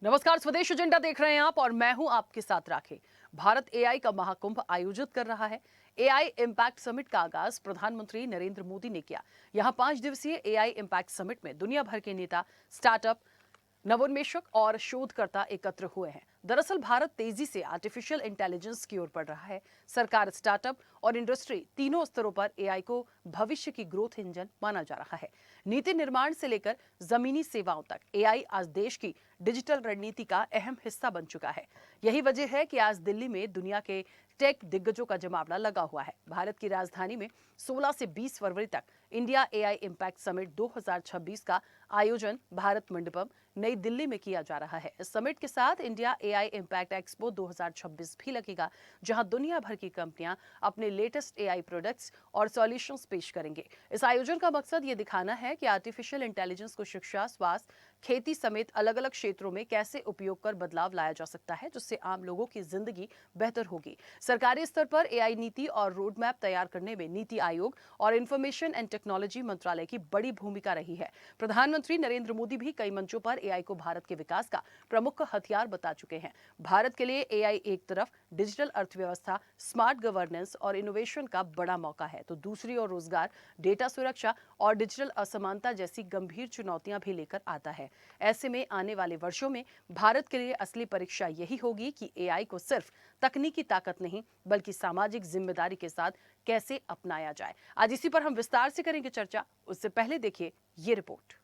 नमस्कार, स्वदेश एजेंडा देख रहे हैं आप और मैं हूं आपके साथ राखी। भारत एआई का महाकुंभ आयोजित कर रहा है। एआई इम्पैक्ट समिट का आगाज प्रधानमंत्री नरेंद्र मोदी ने किया। यहां 5 दिवसीय एआई इम्पैक्ट समिट में दुनिया भर के नेता, स्टार्टअप, नवोन्मेषक और शोधकर्ता एकत्र हुए हैं। दरअसल भारत तेजी से आर्टिफिशियल इंटेलिजेंस की ओर बढ़ रहा है। सरकार, स्टार्टअप और इंडस्ट्री तीनों स्तरों पर एआई को भविष्य की ग्रोथ इंजन माना जा रहा है। नीति निर्माण से लेकर जमीनी सेवाओं तक एआई आज देश की डिजिटल रणनीति का अहम हिस्सा बन चुका है। यही वजह है कि आज दिल्ली में दुनिया के टेक दिग्गजों का जमावड़ा लगा हुआ है। भारत की राजधानी में 16 से 20 फरवरी तक इंडिया एआई इम्पैक्ट समिट 2026 का आयोजन भारत मंडपम, नई दिल्ली में किया जा रहा है। इस समिट के साथ इंडिया एआई इम्पैक्ट एक्सपो 2026 भी लगेगा, जहां दुनिया भर की कंपनियां अपने लेटेस्ट एआई प्रोडक्ट्स और सॉल्यूशंस पेश करेंगे। इस आयोजन का मकसद ये दिखाना है कि आर्टिफिशियल इंटेलिजेंस को शिक्षा, स्वास्थ्य, खेती समेत अलग अलग क्षेत्रों में कैसे उपयोग कर बदलाव लाया जा सकता है, जिससे आम लोगों की जिंदगी बेहतर होगी। सरकारी स्तर पर एआई नीति और रोड मैप तैयार करने में नीति आयोग और इंफॉर्मेशन एंड टेक्नोलॉजी मंत्रालय की बड़ी भूमिका रही है। प्रधानमंत्री नरेंद्र मोदी भी कई मंचों पर एआई को भारत के विकास का प्रमुख हथियार बता चुके हैं। भारत के लिए एआई एक तरफ डिजिटल अर्थव्यवस्था, स्मार्ट गवर्नेंस और इनोवेशन का बड़ा मौका है, तो दूसरी ओर रोजगार, डेटा सुरक्षा और डिजिटल असमानता जैसी गंभीर चुनौतियां भी लेकर आता है। ऐसे में आने वाले वर्षों में भारत के लिए असली परीक्षा यही होगी कि एआई को सिर्फ तकनीकी ताकत नहीं, बल्कि सामाजिक जिम्मेदारी के साथ कैसे अपनाया जाए। आज इसी पर हम विस्तार से करेंगे चर्चा। उससे पहले देखिए ये रिपोर्ट।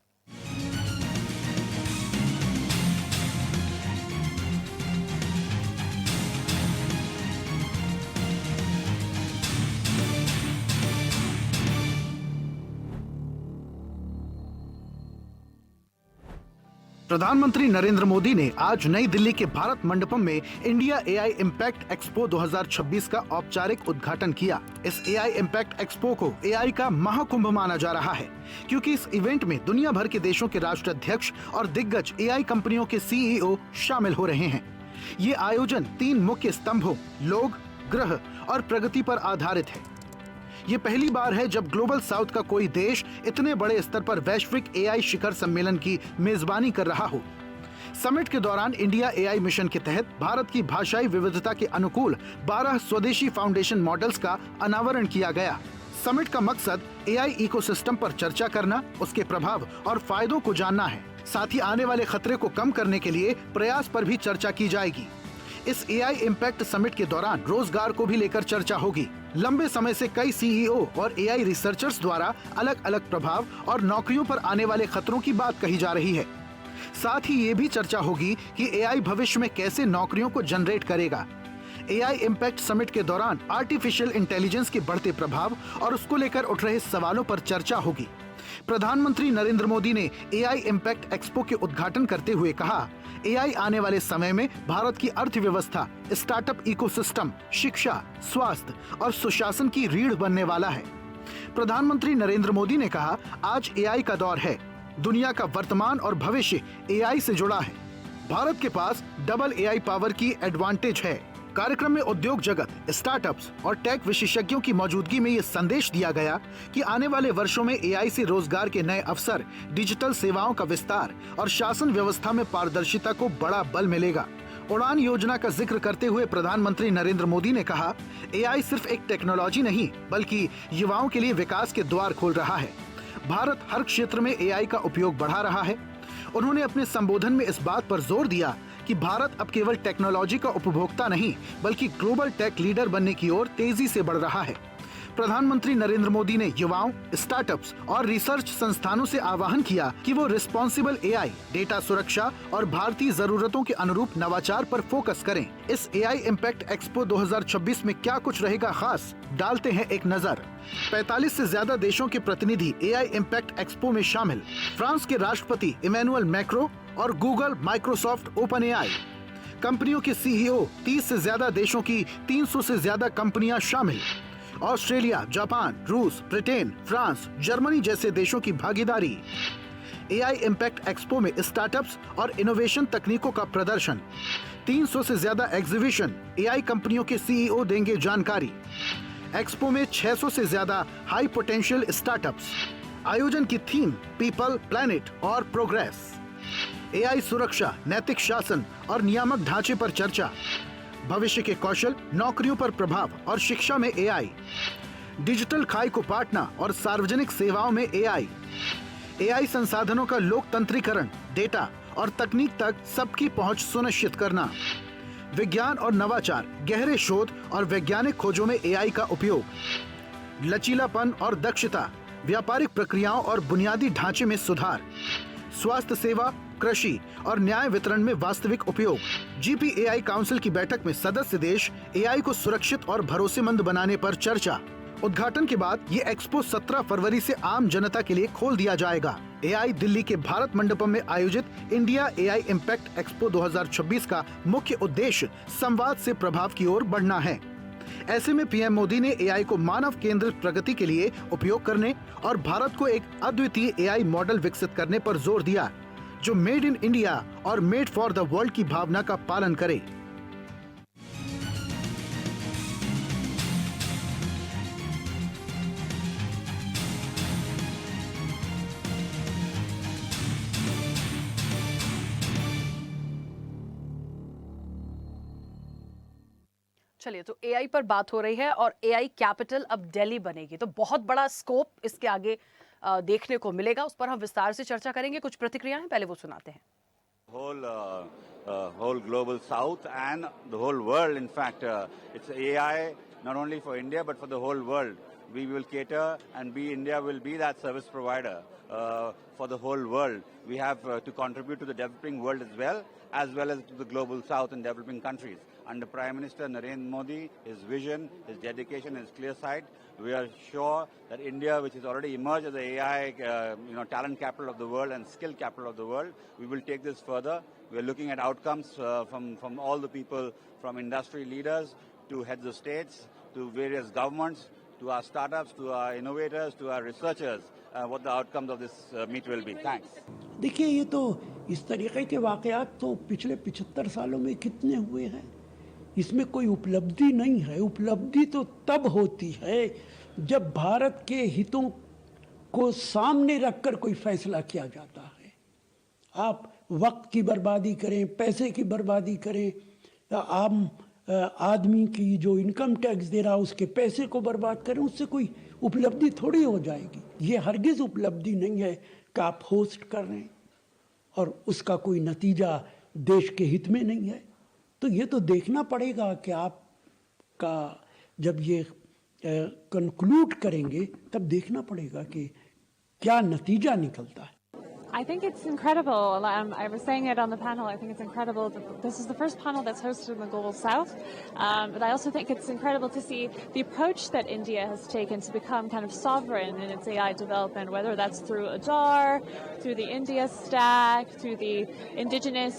प्रधानमंत्री नरेंद्र मोदी ने आज नई दिल्ली के भारत मंडपम में इंडिया एआई इम्पैक्ट एक्सपो 2026 का औपचारिक उद्घाटन किया। इस एआई इम्पैक्ट एक्सपो को एआई का महाकुंभ माना जा रहा है, क्योंकि इस इवेंट में दुनिया भर के देशों के राष्ट्राध्यक्ष और दिग्गज एआई कंपनियों के सीईओ शामिल हो रहे हैं। ये आयोजन 3 मुख्य स्तंभों, लोग, ग्रह और प्रगति पर आधारित है। ये पहली बार है जब ग्लोबल साउथ का कोई देश इतने बड़े स्तर पर वैश्विक एआई शिखर सम्मेलन की मेजबानी कर रहा हो। समिट के दौरान इंडिया एआई मिशन के तहत भारत की भाषाई विविधता के अनुकूल 12 स्वदेशी फाउंडेशन मॉडल्स का अनावरण किया गया। समिट का मकसद एआई इकोसिस्टम पर चर्चा करना, उसके प्रभाव और फायदों को जानना है। साथ ही आने वाले खतरे को कम करने के लिए प्रयास पर भी चर्चा की जाएगी। इस एआई इम्पैक्ट समिट के दौरान रोजगार को भी लेकर चर्चा होगी। लंबे समय से कई सीईओ और एआई रिसर्चर्स द्वारा अलग अलग प्रभाव और नौकरियों पर आने वाले खतरों की बात कही जा रही है। साथ ही ये भी चर्चा होगी कि एआई भविष्य में कैसे नौकरियों को जनरेट करेगा। एआई इम्पैक्ट समिट के दौरान आर्टिफिशियल इंटेलिजेंस के बढ़ते प्रभाव और उसको लेकर उठ रहे सवालों पर चर्चा होगी। प्रधानमंत्री नरेंद्र मोदी ने एआई इम्पैक्ट एक्सपो के उद्घाटन करते हुए कहा, एआई आने वाले समय में भारत की अर्थव्यवस्था, स्टार्टअप इकोसिस्टम, शिक्षा, स्वास्थ्य और सुशासन की रीढ़ बनने वाला है। प्रधानमंत्री नरेंद्र मोदी ने कहा, आज एआई का दौर है। दुनिया का वर्तमान और भविष्य एआई से जुड़ा है। भारत के पास डबल एआई पावर की एडवांटेज है। कार्यक्रम में उद्योग जगत, स्टार्टअप्स और टेक विशेषज्ञों की मौजूदगी में ये संदेश दिया गया कि आने वाले वर्षों में एआई से रोजगार के नए अवसर, डिजिटल सेवाओं का विस्तार और शासन व्यवस्था में पारदर्शिता को बड़ा बल मिलेगा। उड़ान योजना का जिक्र करते हुए प्रधानमंत्री नरेंद्र मोदी ने कहा, एआई सिर्फ एक टेक्नोलॉजी नहीं, बल्कि युवाओं के लिए विकास के द्वार खोल रहा है। भारत हर क्षेत्र में एआई का उपयोग बढ़ा रहा है। उन्होंने अपने संबोधन में इस बात पर जोर दिया कि भारत अब केवल टेक्नोलॉजी का उपभोक्ता नहीं, बल्कि ग्लोबल टेक लीडर बनने की ओर तेजी से बढ़ रहा है। प्रधानमंत्री नरेंद्र मोदी ने युवाओं, स्टार्टअप्स और रिसर्च संस्थानों से आह्वान किया कि वो रिस्पॉन्सिबल एआई, डेटा सुरक्षा और भारतीय जरूरतों के अनुरूप नवाचार पर फोकस करें। इस एआई इम्पैक्ट एक्सपो 2026 में क्या कुछ रहेगा खास, डालते हैं एक नजर। 45 से ज्यादा देशों के प्रतिनिधि एआई इम्पैक्ट एक्सपो में शामिल। फ्रांस के राष्ट्रपति इमैनुअल मैक्रो और गूगल, माइक्रोसॉफ्ट, ओपन एआई कंपनियों के सीईओ, 30 से ज्यादा देशों की 300 से ज्यादा कंपनियां शामिल। ऑस्ट्रेलिया, जापान, रूस, ब्रिटेन, फ्रांस, जर्मनी जैसे देशों की भागीदारी। एआई इम्पैक्ट एक्सपो में स्टार्टअप्स और इनोवेशन तकनीकों का प्रदर्शन। 300 से ज्यादा एग्जीबिशन, एआई कंपनियों के सीईओ देंगे जानकारी। एक्सपो में 600 से ज्यादा हाई पोटेंशियल स्टार्टअप्स। आयोजन की थीम पीपल, प्लैनेट और प्रोग्रेस। एआई सुरक्षा, नैतिक शासन और नियामक ढांचे पर चर्चा, भविष्य के कौशल, नौकरियों पर प्रभाव और शिक्षा में एआई, डिजिटल खाई को पाटना और सार्वजनिक सेवाओं में एआई, एआई संसाधनों का लोकतंत्रीकरण, डेटा और तकनीक तक सबकी पहुंच सुनिश्चित करना, विज्ञान और नवाचार, गहरे शोध और वैज्ञानिक खोजों में एआई का उपयोग, लचीलापन और दक्षता, व्यापारिक प्रक्रियाओं और बुनियादी ढांचे में सुधार, स्वास्थ्य सेवा, कृषि और न्याय वितरण में वास्तविक उपयोग। जीपीएआई काउंसिल की बैठक में सदस्य देश एआई को सुरक्षित और भरोसेमंद बनाने पर चर्चा। उद्घाटन के बाद ये एक्सपो 17 फरवरी से आम जनता के लिए खोल दिया जाएगा। एआई दिल्ली के भारत मंडपम में आयोजित इंडिया एआई इम्पैक्ट एक्सपो 2026 का मुख्य उद्देश्य संवाद से प्रभाव की ओर बढ़ना है। ऐसे में पीएम मोदी ने एआई को मानव केंद्रित प्रगति के लिए उपयोग करने और भारत को एक अद्वितीय एआई मॉडल विकसित करने पर जोर दिया, जो मेड इन इंडिया और मेड फॉर द वर्ल्ड की भावना का पालन करे। चलिए, तो एआई पर बात हो रही है और एआई कैपिटल अब दिल्ली बनेगी, तो बहुत बड़ा स्कोप इसके आगे देखने को मिलेगा। उस पर हम विस्तार से चर्चा करेंगे। कुछ प्रतिक्रियाएं पहले वो सुनाते हैं। Whole global south and the whole world, in fact, it's AI not only for India but for the whole world. We will cater and India will be that service provider for the whole world. We have to contribute to the developing world as well as to the global south and developing countries. Under Prime Minister Narendra Modi, his vision, his dedication, his clear sight, we are sure that India, which has already emerged as the AI talent capital of the world and skill capital of the world, we will take this further. We are looking at outcomes from all the people, from industry leaders to heads of states, to various governments, to our startups, to our innovators, to our researchers, what the outcomes of this meet will be. Thanks. देखिए, ये तो इस तरीके के वाकयात तो पिछले 75 सालों में कितने हुए हैं। इसमें कोई उपलब्धि नहीं है। उपलब्धि तो तब होती है जब भारत के हितों को सामने रखकर कोई फैसला किया जाता है। आप वक्त की बर्बादी करें, पैसे की बर्बादी करें, आम आदमी की जो इनकम टैक्स दे रहा उसके पैसे को बर्बाद करें, उससे कोई उपलब्धि थोड़ी हो जाएगी। ये हरगिज़ उपलब्धि नहीं है कि आप होस्ट कर रहे हैं और उसका कोई नतीजा देश के हित में नहीं है। तो ये तो देखना पड़ेगा कि आपका जब ये कंक्लूड करेंगे तब देखना पड़ेगा कि क्या नतीजा निकलता है। I think it's incredible. I was saying it on the panel. I think it's incredible. This is the first panel that's hosted in the Global South. But I also think it's incredible to see the approach that India has taken to become kind of sovereign in its AI development, whether that's through Azure, through the India Stack, through the indigenous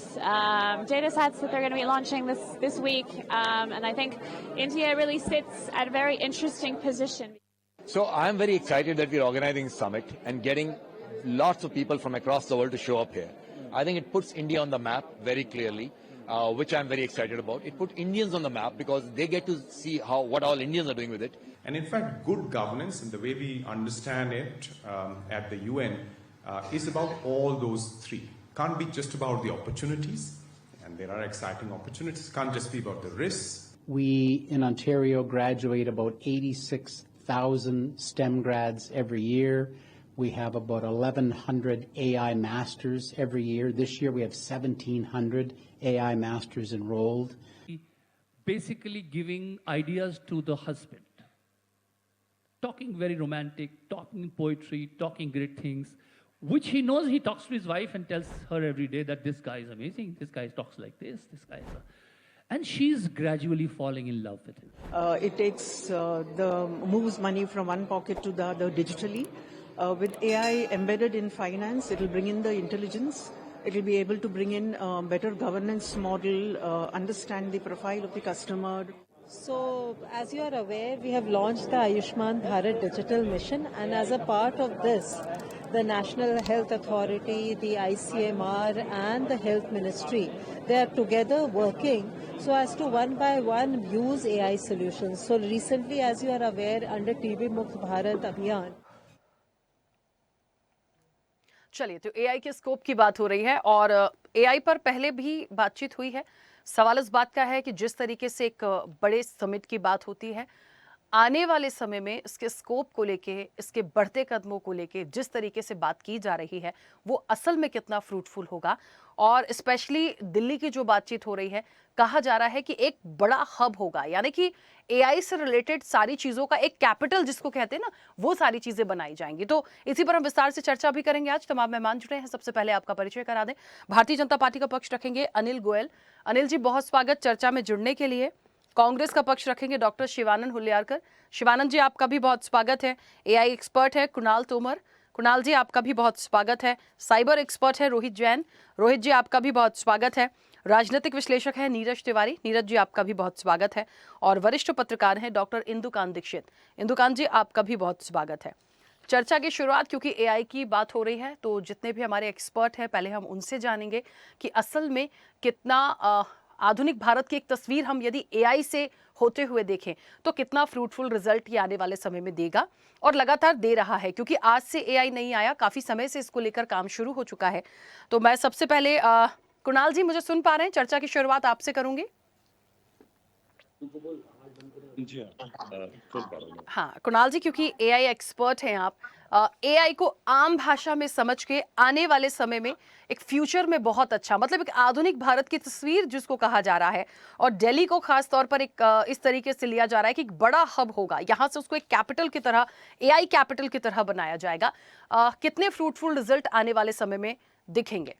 data sets that they're going to be launching this week. And I think India really sits at a very interesting position. So I'm very excited that we're organizing a summit and getting lots of people from across the world to show up here. I think it puts India on the map very clearly, which I'm very excited about. It puts Indians on the map because they get to see what all Indians are doing with it. And in fact, good governance, and the way we understand it at the UN, is about all those three. Can't be just about the opportunities, and there are exciting opportunities. Can't just be about the risks. We in Ontario graduate about 86,000 STEM grads every year. We have about 1,100 AI masters every year. This year we have 1,700 AI masters enrolled. Basically giving ideas to the husband. Talking very romantic, talking poetry, talking great things, which he knows. He talks to his wife and tells her every day that this guy is amazing, this guy talks like this guy is... And she's gradually falling in love with him. It takes moves money from one pocket to the other digitally. With AI embedded in finance, it will bring in the intelligence. It will be able to bring in better governance model, understand the profile of the customer. So, as you are aware, we have launched the Ayushman Bharat Digital Mission, and as a part of this, the National Health Authority, the ICMR and the Health Ministry, they are together working so as to one by one use AI solutions. So recently, as you are aware, under TB Mukt Bharat Abhiyan, चलिए, तो AI के scope की बात हो रही है और AI पर पहले भी बातचीत हुई है। सवाल इस बात का है कि जिस तरीके से एक बड़े समिट की बात होती है, आने वाले समय में इसके स्कोप को लेके, इसके बढ़ते कदमों को लेके जिस तरीके से बात की जा रही है, वो असल में कितना फ्रूटफुल होगा। और स्पेशली दिल्ली की जो बातचीत हो रही है, कहा जा रहा है कि एक बड़ा हब होगा, यानी कि एआई से रिलेटेड सारी चीजों का एक कैपिटल जिसको कहते हैं ना, वो सारी चीजें बनाई जाएंगी। तो इसी पर हम विस्तार से चर्चा भी करेंगे। आज तमाम मेहमान जुड़े हैं। सबसे पहले आपका परिचय करा दें। भारतीय जनता पार्टी का पक्ष रखेंगे अनिल गोयल। अनिल जी, बहुत स्वागत चर्चा में जुड़ने के लिए। कांग्रेस का पक्ष रखेंगे डॉक्टर शिवानंद हुल्लियारकर। शिवानंद जी, आपका भी बहुत स्वागत है। एआई एक्सपर्ट है कुणाल तोमर। कुणाल जी, आपका भी बहुत स्वागत है। साइबर एक्सपर्ट है रोहित जैन। रोहित जी, आपका भी बहुत स्वागत है। राजनीतिक विश्लेषक है नीरज तिवारी। नीरज जी, आपका भी बहुत स्वागत है। और वरिष्ठ पत्रकार हैं डॉक्टर इंदुकांत दीक्षित। इंदुकांत जी, आपका भी बहुत स्वागत है। चर्चा की शुरुआत क्योंकि एआई की बात हो रही है, तो जितने भी हमारे एक्सपर्ट हैं, पहले हम उनसे जानेंगे कि असल में कितना आधुनिक भारत की एक तस्वीर हम यदि एआई से होते हुए देखें तो कितना फ्रूटफुल रिजल्ट ये आने वाले समय में देगा, और लगातार दे रहा है। क्योंकि आज से एआई नहीं आया, काफी समय से इसको लेकर काम शुरू हो चुका है। तो मैं सबसे पहले कुणाल जी, मुझे सुन पा रहे हैं? चर्चा की शुरुआत आपसे करूंगी। हाँ कुणाल जी, क्योंकि एआई एक्सपर्ट हैं आप, एआई को आम भाषा में समझ के आने वाले समय में एक फ्यूचर में बहुत अच्छा, मतलब एक आधुनिक भारत की तस्वीर जिसको कहा जा रहा है, और दिल्ली को खास तौर पर एक इस तरीके से लिया जा रहा है कि एक बड़ा हब होगा, यहाँ से उसको एक कैपिटल की तरह, एआई कैपिटल की तरह बनाया जाएगा। कितने फ्रूटफुल रिजल्ट आने वाले समय में दिखेंगे?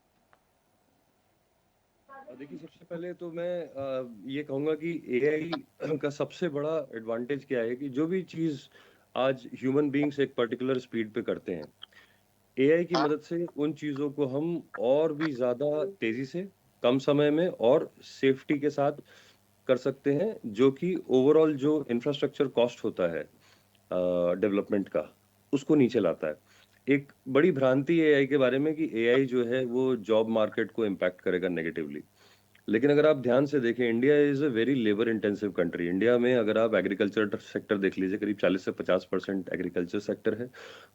देखिए, सबसे पहले तो मैं ये कहूँगा कि एआई का सबसे बड़ा एडवांटेज क्या है कि जो भी चीज़ आज ह्यूमन बीइंग्स एक पर्टिकुलर स्पीड पे करते हैं, एआई की मदद से उन चीज़ों को हम और भी ज़्यादा तेज़ी से, कम समय में और सेफ्टी के साथ कर सकते हैं, जो कि ओवरऑल जो इंफ्रास्ट्रक्चर कॉस्ट होता है डेवलपमेंट का, उसको नीचे लाता है। एक बड़ी भ्रांति है एआई के बारे में कि एआई जो है वो जॉब मार्केट को इम्पैक्ट करेगा नेगेटिवली। लेकिन अगर आप ध्यान से देखें, India is a very labour intensive country. India में अगर आप एग्रीकल्चर सेक्टर देख लीजिए, करीब 40 से 50% एग्रीकल्चर सेक्टर है।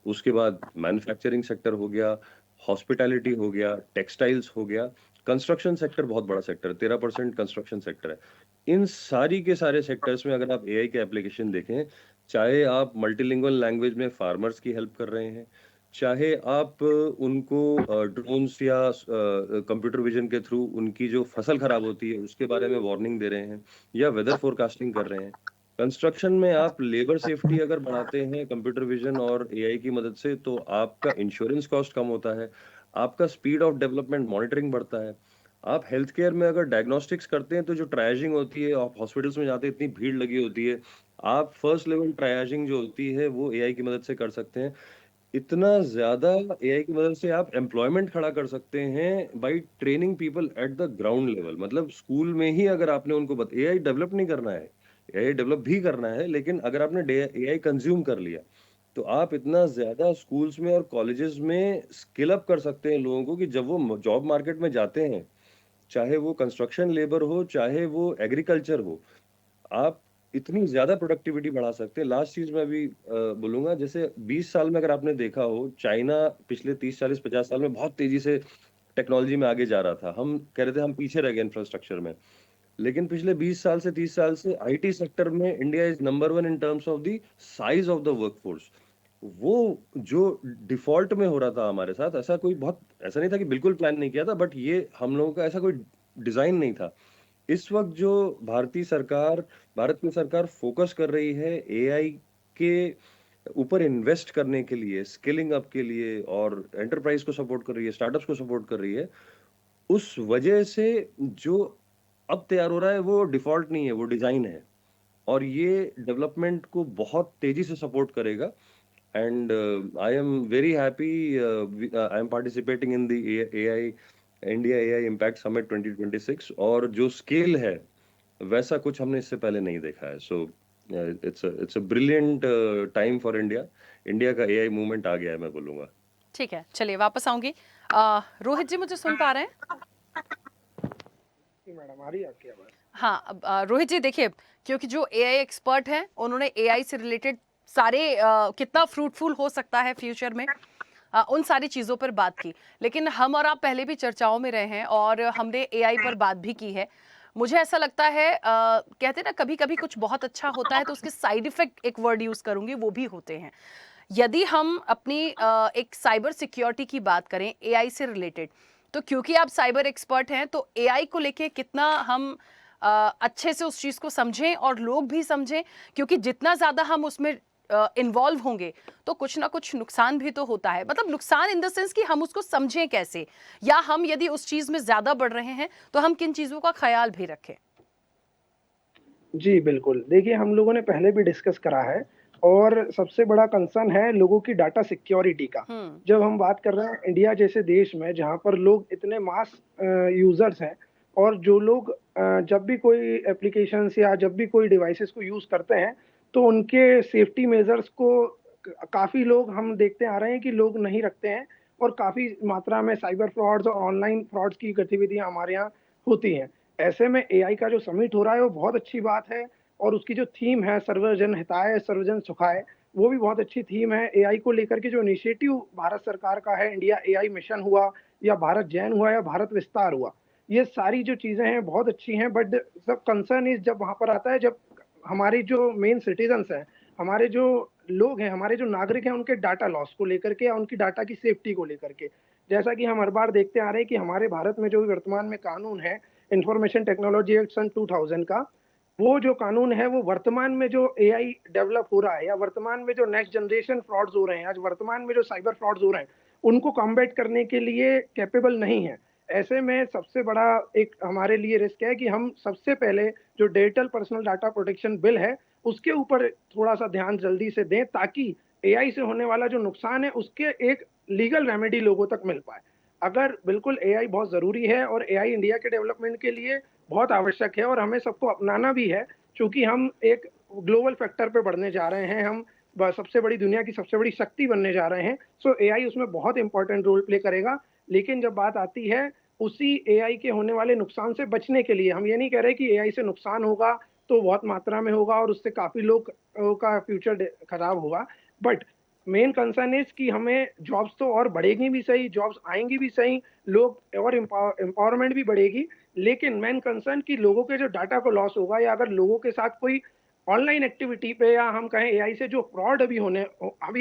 उसके बाद मैन्युफैक्चरिंग सेक्टर हो गया, हॉस्पिटैलिटी हो गया, टेक्सटाइल्स हो गया, कंस्ट्रक्शन सेक्टर बहुत बड़ा सेक्टर है, 13% कंस्ट्रक्शन सेक्टर है। इन सारी के सारे सेक्टर्स में अगर आप एआई के एप्लीकेशन देखें, चाहे आप मल्टीलिंगुअल लैंग्वेज में फार्मर्स की हेल्प कर रहे हैं, चाहे आप उनको ड्रोन्स या कंप्यूटर विजन के थ्रू उनकी जो फसल खराब होती है उसके बारे में वार्निंग दे रहे हैं, या वेदर फोरकास्टिंग कर रहे हैं। कंस्ट्रक्शन में आप लेबर सेफ्टी अगर बढ़ाते हैं कंप्यूटर विजन और एआई की मदद से, तो आपका इंश्योरेंस कॉस्ट कम होता है, आपका स्पीड ऑफ डेवलपमेंट मॉनिटरिंग बढ़ता है। आप हेल्थ केयर में अगर डायग्नोस्टिक्स करते हैं तो जो ट्रायजिंग होती है, आप हॉस्पिटल्स में जाते हैं इतनी भीड़ लगी होती है, आप फर्स्ट लेवल ट्रायजिंग जो होती है वो एआई की मदद से कर सकते हैं। इतना ज्यादा एआई की मदद से आप एम्प्लॉयमेंट खड़ा कर सकते हैं by training people at the ground level. मतलब स्कूल में ही अगर आपने उनको एआई डेवलप नहीं करना है, एआई डेवलप भी करना है, लेकिन अगर आपने एआई कंज्यूम कर लिया तो आप इतना ज्यादा स्कूल्स में और कॉलेजेस में स्किल अप कर सकते हैं लोगों को कि जब वो जॉब मार्केट में जाते हैं, चाहे वो कंस्ट्रक्शन लेबर हो, चाहे वो एग्रीकल्चर हो, आप इतनी ज्यादा प्रोडक्टिविटी बढ़ा सकते हैं। लास्ट चीज मैं भी बोलूंगा, जैसे 20 साल में अगर आपने देखा हो, चाइना पिछले 30, 40, 50 साल में बहुत तेजी से टेक्नोलॉजी में आगे जा रहा था। हम कह रहे थे हम पीछे रह गए इंफ्रास्ट्रक्चर में, लेकिन पिछले 20 साल से 30 साल से आईटी सेक्टर में India is number 1 in terms of the size of the workforce. वो जो डिफॉल्ट में हो रहा था हमारे साथ, ऐसा नहीं था कि बिल्कुल प्लान नहीं किया था, बट ये हम लोगों का ऐसा कोई डिजाइन नहीं था। इस वक्त जो भारत की सरकार फोकस कर रही है एआई के ऊपर इन्वेस्ट करने के लिए, स्किलिंग अप के लिए, और एंटरप्राइज को सपोर्ट कर रही है, स्टार्टअप्स को सपोर्ट कर रही है, उस वजह से जो अब तैयार हो रहा है वो डिफॉल्ट नहीं है, वो डिजाइन है, और ये डेवलपमेंट को बहुत तेजी से सपोर्ट करेगा। And I am very happy, I am participating in the AI India AI impact summit 2026, और जो स्केल है वैसा कुछ हमने इससे पहले नहीं देखा है। So it's a brilliant time for India. India का एआई मूवमेंट आ गया है, मैं बोलूंगा। ठीक है, चलिए वापस आऊंगी। रोहित जी, मुझे सुन पा रहे हैं? मैडम आ रही है आपकी आवाज? हाँ, रोहित जी देखिए, क्योंकि जो एआई एक्सपर्ट हैं उन्होंने एआई से रिलेटेड सारे कितना फ्रूटफुल हो सकता है फ्यूचर में, उन सारी चीज़ों पर बात की। लेकिन हम और आप पहले भी चर्चाओं में रहे हैं और हमने एआई पर बात भी की है। मुझे ऐसा लगता है कहते हैं ना कभी-कभी कुछ बहुत अच्छा होता है तो उसके साइड इफ़ेक्ट, एक वर्ड यूज़ करूँगी, वो भी होते हैं। यदि हम अपनी एक साइबर सिक्योरिटी की बात करें एआई से रिलेटेड, तो क्योंकि आप साइबर एक्सपर्ट हैं तो एआई को लेके कितना हम अच्छे से उस चीज़ को समझें और लोग भी समझें, क्योंकि जितना ज़्यादा हम उसमें इन्वॉल्व होंगे तो कुछ ना कुछ नुकसान भी तो होता है। मतलब नुकसान इन द सेंस कि हम उसको समझें कैसे, या हम यदि उस चीज़ में ज़्यादा बढ़ रहे हैं तो हम किन चीज़ों का ख्याल भी रखें। जी, बिल्कुल। देखिए, हम लोगों ने पहले भी डिस्कस करा है और सबसे बड़ा कंसर्न है लोगों की डाटा सिक्योरिटी का। जब हम बात कर रहे हैं इंडिया जैसे देश में जहाँ पर लोग इतने मास यूज़र्स हैं और जो लोग जब भी कोई एप्लीकेशंस या जब भी कोई डिवाइसेज़ को यूज़ करते हैं, तो उनके सेफ्टी मेजर्स को काफ़ी लोग हम देखते आ रहे हैं कि लोग नहीं रखते हैं और काफ़ी मात्रा में साइबर फ्रॉड्स और ऑनलाइन फ्रॉड्स की गतिविधियाँ हमारे यहाँ होती हैं। ऐसे में एआई का जो समिट हो रहा है वो बहुत अच्छी बात है और उसकी जो थीम है सर्वजन हिताय सर्वजन सुखाय, वो भी बहुत अच्छी थीम है। एआई को लेकर के जो इनिशिएटिव भारत सरकार का है, इंडिया एआई मिशन हुआ या भारत जैन हुआ या भारत विस्तार हुआ, ये सारी जो चीज़ें हैं बहुत अच्छी हैं। बट सब कंसर्न इज़ जब वहाँ पर आता है जब हमारी जो मेन सिटीज़न्स हैं, हमारे जो लोग हैं, हमारे जो नागरिक हैं, उनके डाटा लॉस को लेकर के या उनकी डाटा की सेफ्टी को लेकर के। जैसा कि हम हर बार देखते आ रहे हैं कि हमारे भारत में जो वर्तमान में कानून है, इंफॉर्मेशन टेक्नोलॉजी एक्ट सन 2000 का, वो जो कानून है वो वर्तमान में जो एआई डेवलप हो रहा है या वर्तमान में जो नेक्स्ट जनरेशन फ्रॉड्स हो रहे हैं, आज वर्तमान में जो साइबर फ्रॉड्स हो रहे हैं, उनको कॉम्बैट करने के लिए कैपेबल नहीं है। ऐसे में सबसे बड़ा एक हमारे लिए रिस्क है कि हम सबसे पहले जो digital personal data protection bill है, उसके ऊपर थोड़ा-सा ध्यान जल्दी से दें ताकि एआई से होने वाला जो नुकसान है, उसके एक लीगल रेमेडी लोगों तक मिल पाए। अगर बिल्कुल एआई बहुत ज़रूरी है और एआई इंडिया के डेवलपमेंट के लिए बहुत आवश्यक है और हमें सबको अपनाना भी है, चूँकि हम एक ग्लोबल फैक्टर पे बढ़ने जा रहे हैं, हम सबसे बड़ी दुनिया की सबसे बड़ी शक्ति बनने जा रहे हैं। सो एआई उसमें बहुत इंपॉर्टेंट रोल प्ले करेगा। लेकिन जब बात आती है उसी एआई के होने वाले नुकसान से बचने के लिए, हम ये नहीं कह रहे कि एआई से नुकसान होगा तो बहुत मात्रा में होगा और उससे काफ़ी लोग का फ्यूचर खराब होगा। बट मेन कंसर्न इज़ कि हमें जॉब्स तो और बढ़ेगी भी सही, जॉब्स आएँगी भी सही, लोग और एम्पावरमेंट भी बढ़ेगी। लेकिन मेन कंसर्न कि लोगों के जो डाटा को लॉस होगा या अगर लोगों के साथ कोई ऑनलाइन एक्टिविटी पे या हम कहें एआई से जो फ्रॉड अभी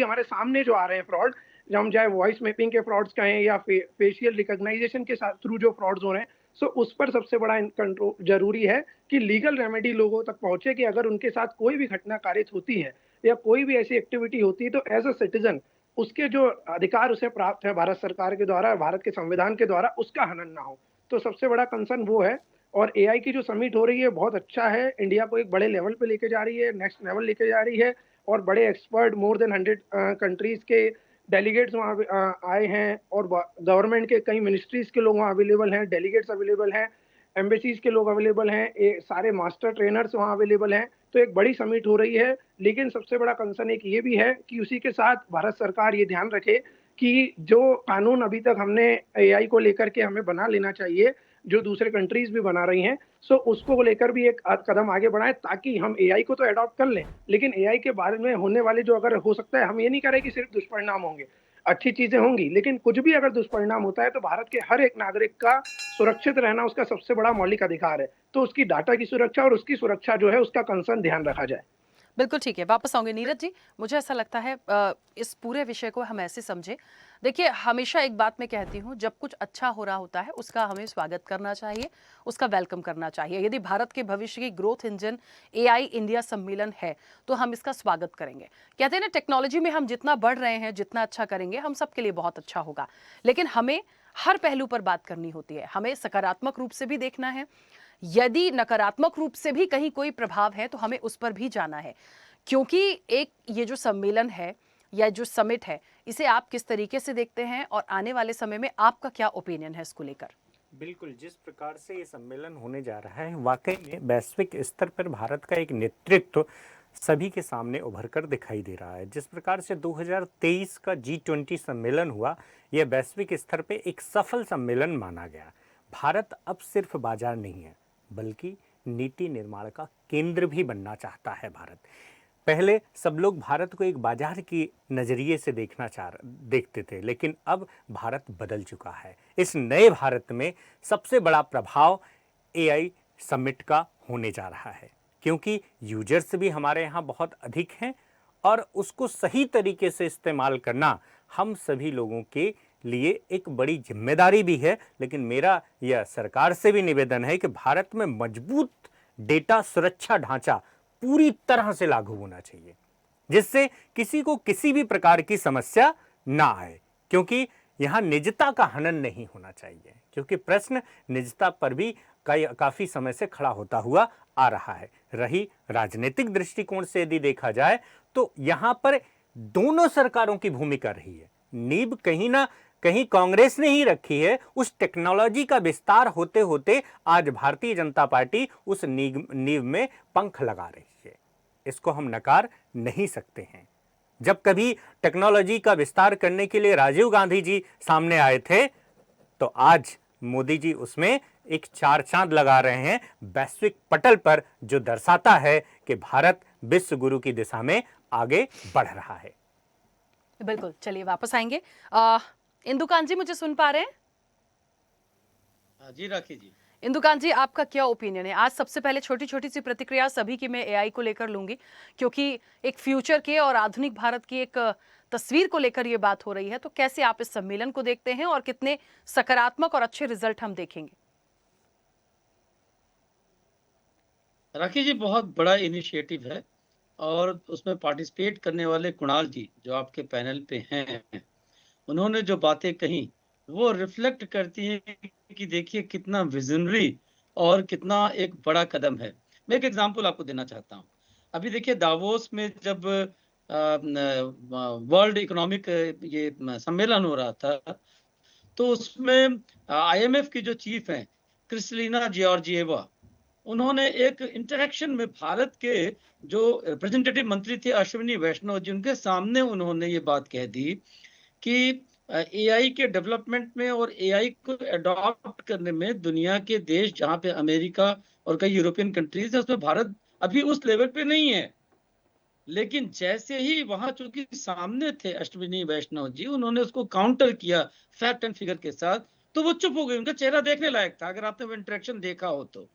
हमारे सामने जो आ रहे हैं फ्रॉड, हम चाहे वॉइस मैपिंग के फ्रॉड्स कहें या फेशियल रिकॉग्नाइजेशन के साथ थ्रू जो फ्रॉड्स हो रहे हैं, सो उस पर सबसे बड़ा कंट्रोल ज़रूरी है कि लीगल रेमेडी लोगों तक पहुँचे कि अगर उनके साथ कोई भी घटना कारित होती है या कोई भी ऐसी एक्टिविटी होती है तो एज अ सिटीजन उसके जो अधिकार उसे प्राप्त है भारत सरकार के द्वारा, भारत के संविधान के द्वारा, उसका हनन ना हो। तो सबसे बड़ा कंसर्न वो है और एआई की जो समिट हो रही है बहुत अच्छा है, इंडिया को एक बड़े लेवल पे लेके जा रही है, नेक्स्ट लेवल लेके जा रही है और बड़े एक्सपर्ट मोर देन 100 कंट्रीज के डेलीगेट्स वहाँ आए हैं और गवर्नमेंट के कई मिनिस्ट्रीज के लोग वहाँ अवेलेबल हैं, डेलीगेट्स अवेलेबल हैं, एम्बेसीज के लोग अवेलेबल हैं, सारे मास्टर ट्रेनर्स वहाँ अवेलेबल हैं। तो एक बड़ी समिट हो रही है। लेकिन सबसे बड़ा कंसर्न एक ये भी है कि उसी के साथ भारत सरकार ये ध्यान रखे कि जो कानून अभी तक हमने एआई को लेकर के हमें बना लेना चाहिए, जो दूसरे कंट्रीज भी बना रही हैं, सो उसको लेकर भी एक कदम आगे बढ़ाएं ताकि हम एआई को तो अडॉप्ट कर लें, लेकिन एआई के बारे में होने वाले जो अगर हो सकता है, हम ये नहीं कह रहे कि सिर्फ दुष्परिणाम होंगे, अच्छी चीजें होंगी, लेकिन कुछ भी अगर दुष्परिणाम होता है तो भारत के हर एक नागरिक का सुरक्षित रहना उसका सबसे बड़ा मौलिक अधिकार है। तो उसकी डाटा की सुरक्षा और उसकी सुरक्षा जो है उसका कंसर्न ध्यान रखा जाए। बिल्कुल ठीक है, वापस आऊंगे नीरज जी। मुझे ऐसा लगता है इस पूरे विषय को हम ऐसे समझे। देखिए, हमेशा एक बात मैं कहती हूँ, जब कुछ अच्छा हो रहा होता है उसका हमें स्वागत करना चाहिए, उसका वेलकम करना चाहिए। यदि भारत के भविष्य की ग्रोथ इंजन एआई इंडिया सम्मेलन है तो हम इसका स्वागत करेंगे। कहते हैं ना, टेक्नोलॉजी में हम जितना बढ़ रहे हैं, जितना अच्छा करेंगे, हम सबके लिए बहुत अच्छा होगा। लेकिन हमें हर पहलू पर बात करनी होती है, हमें सकारात्मक रूप से भी देखना है। यदि नकारात्मक रूप से भी कहीं कोई प्रभाव है तो हमें उस पर भी जाना है, क्योंकि एक ये जो सम्मेलन है या जो समिट है, इसे आप किस तरीके से देखते हैं और आने वाले समय में आपका क्या ओपिनियन है इसको लेकर? बिल्कुल, जिस प्रकार से ये सम्मेलन होने जा रहा है, वाकई में वैश्विक स्तर पर भारत का एक नेतृत्व सभी के सामने उभर कर दिखाई दे रहा है। जिस प्रकार से 2023 का G20 सम्मेलन हुआ, यह वैश्विक स्तर पे एक सफल सम्मेलन माना गया। भारत अब सिर्फ बाजार नहीं है, बल्कि नीति निर्माण का केंद्र भी बनना चाहता है भारत। पहले सब लोग भारत को एक बाजार की नज़रिए से देखते थे, लेकिन अब भारत बदल चुका है। इस नए भारत में सबसे बड़ा प्रभाव एआई समिट का होने जा रहा है, क्योंकि यूजर्स भी हमारे यहाँ बहुत अधिक हैं और उसको सही तरीके से इस्तेमाल करना हम सभी लोगों के लिए एक बड़ी जिम्मेदारी भी है। लेकिन मेरा यह सरकार से भी निवेदन है कि भारत में मजबूत डेटा सुरक्षा ढांचा पूरी तरह से लागू होना चाहिए, जिससे किसी को किसी भी प्रकार की समस्या ना आए, क्योंकि यहाँ निजता का हनन नहीं होना चाहिए, क्योंकि प्रश्न निजता पर भी काफी समय से खड़ा होता हुआ आ रहा है। रही राजनीतिक दृष्टिकोण से यदि देखा जाए तो यहाँ पर दोनों सरकारों की भूमिका रही है। नींव कहीं ना कहीं कांग्रेस ने ही रखी है। उस टेक्नोलॉजी का विस्तार होते होते आज भारतीय जनता पार्टी उस नींव में पंख लगा रही है। इसको हम नकार नहीं सकते हैं। जब कभी टेक्नोलॉजी का विस्तार करने के लिए राजीव गांधी जी सामने आए थे, तो आज मोदी जी उसमें एक चार चांद लगा रहे हैं वैश्विक पटल पर, जो दर्शाता है कि भारत विश्व गुरु की दिशा में आगे बढ़ रहा है। बिल्कुल, चलिए वापस आएंगे। इंदुकांत जी, मुझे सुन पा रहे हैं? जी राखी जी। इंदुकांत जी, आपका क्या ओपिनियन है? आज सबसे पहले छोटी छोटी सी प्रतिक्रिया सभी की मैं एआई को लेकर लूंगी, क्योंकि एक फ्यूचर के और आधुनिक भारत की एक तस्वीर को लेकर ये बात हो रही है। तो कैसे आप इस सम्मेलन को देखते हैं और कितने सकारात्मक और अच्छे रिजल्ट हम देखेंगे? राखी जी, बहुत बड़ा इनिशिएटिव है और उसमें पार्टिसिपेट करने वाले कुणाल जी जो आपके पैनल पे हैं, उन्होंने जो बातें कही वो रिफ्लेक्ट करती है कि देखिए कितना विजनरी और कितना एक बड़ा कदम है। मैं एक एग्जांपल आपको देना चाहता हूँ। अभी देखिए दावोस में जब वर्ल्ड इकोनॉमिक ये सम्मेलन हो रहा था, तो उसमें आईएमएफ की जो चीफ हैं क्रिस्टलिना जॉर्जिएवा, उन्होंने एक इंटरेक्शन में भारत के जो रिप्रेजेंटेटिव मंत्री थे अश्विनी वैष्णव जी, उनके सामने उन्होंने ये बात कह दी कि एआई के डेवलपमेंट में और एआई को अडॉप्ट करने में दुनिया के देश, जहां पे अमेरिका और कई यूरोपियन कंट्रीज है, उसमें भारत अभी उस लेवल पे नहीं है। लेकिन जैसे ही वहां चूंकि सामने थे अश्विनी वैष्णव जी, उन्होंने उसको काउंटर किया फैक्ट एंड फिगर के साथ, तो वो चुप हो गए। उनका चेहरा देखने लायक था, अगर आपने वो इंटरेक्शन देखा हो तो।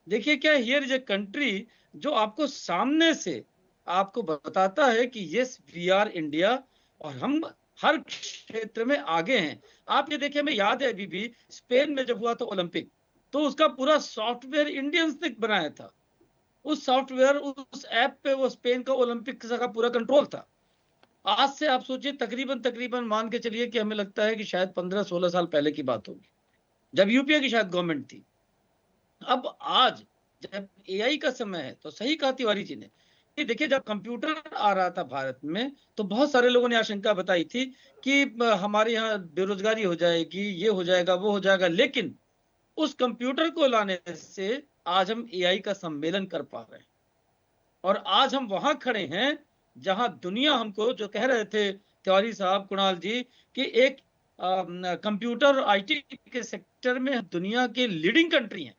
देखिए क्या हियर इज ए कंट्री जो आपको सामने से आपको बताता है कि यस वी आर इंडिया और हम हर क्षेत्र में आगे हैं। आप ये देखिए, हमें याद है अभी भी स्पेन में जब हुआ था ओलंपिक, तो उसका पूरा सॉफ्टवेयर इंडियंस ने बनाया था। उस सॉफ्टवेयर, उस ऐप पे वो स्पेन का ओलंपिक का पूरा कंट्रोल था। आज से आप सोचिए तकरीबन मान के चलिए कि हमें लगता है कि शायद 15-16 साल पहले की बात होगी, जब यूपीए की शायद गवर्नमेंट थी। अब आज जब एआई का समय है, तो सही कहा तिवारी जी ने, ये देखिए जब कंप्यूटर आ रहा था भारत में, तो बहुत सारे लोगों ने आशंका बताई थी कि हमारे यहाँ बेरोजगारी हो जाएगी, ये हो जाएगा, वो हो जाएगा। लेकिन उस कंप्यूटर को लाने से आज हम एआई का सम्मेलन कर पा रहे हैं और आज हम वहां खड़े हैं जहां दुनिया हमको जो कह रहे थे तिवारी साहब, कुणाल जी, कि एक कंप्यूटर आईटी के सेक्टर में दुनिया के लीडिंग कंट्री हैं।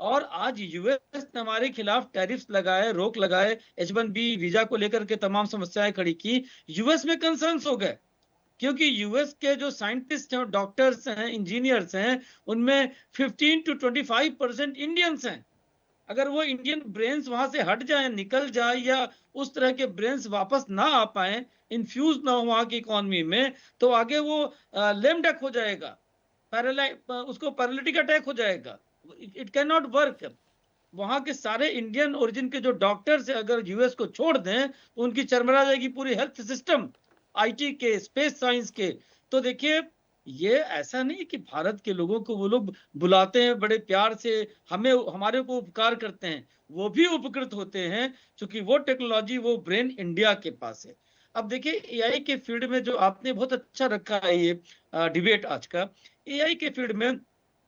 और आज यूएस ने हमारे खिलाफ टैरिफ्स लगाए, रोक लगाए, H1B वीजा को लेकर के तमाम समस्याएं खड़ी की। यूएस में कंसर्न्स हो गए, क्योंकि यूएस के जो साइंटिस्ट हैं, डॉक्टर्स हैं, इंजीनियर्स हैं, उनमें 15 to 25% इंडियंस हैं। अगर वो इंडियन ब्रेन्स वहां से हट जाए, निकल जाए, या उस तरह के ब्रेन्स वापस ना आ पाए, इन्फ्यूज ना हो वहां की इकोनॉमी में, तो आगे वो लेम डक हो जाएगा, उसको पैरालिटिक अटैक हो जाएगा। It can not work. वहां के सारे इंडियन ओरिजिन के जो डॉक्टर्स अगर यूएस को छोड़ दें, तो उनकी चरमरा जाएगी पूरी हेल्थ सिस्टम, आईटी के, स्पेस साइंस के। तो देखिए, ये ऐसा नहीं कि भारत के लोगों को वो लोग बुलाते हैं बड़े प्यार से, हमारे को उपकार करते हैं, वो भी उपकृत होते हैं, क्योंकि वो टेक्नोलॉजी, वो ब्रेन इंडिया के पास है। अब देखिए एआई के फील्ड में जो आपने बहुत अच्छा रखा है ये डिबेट आज का, एआई के फील्ड में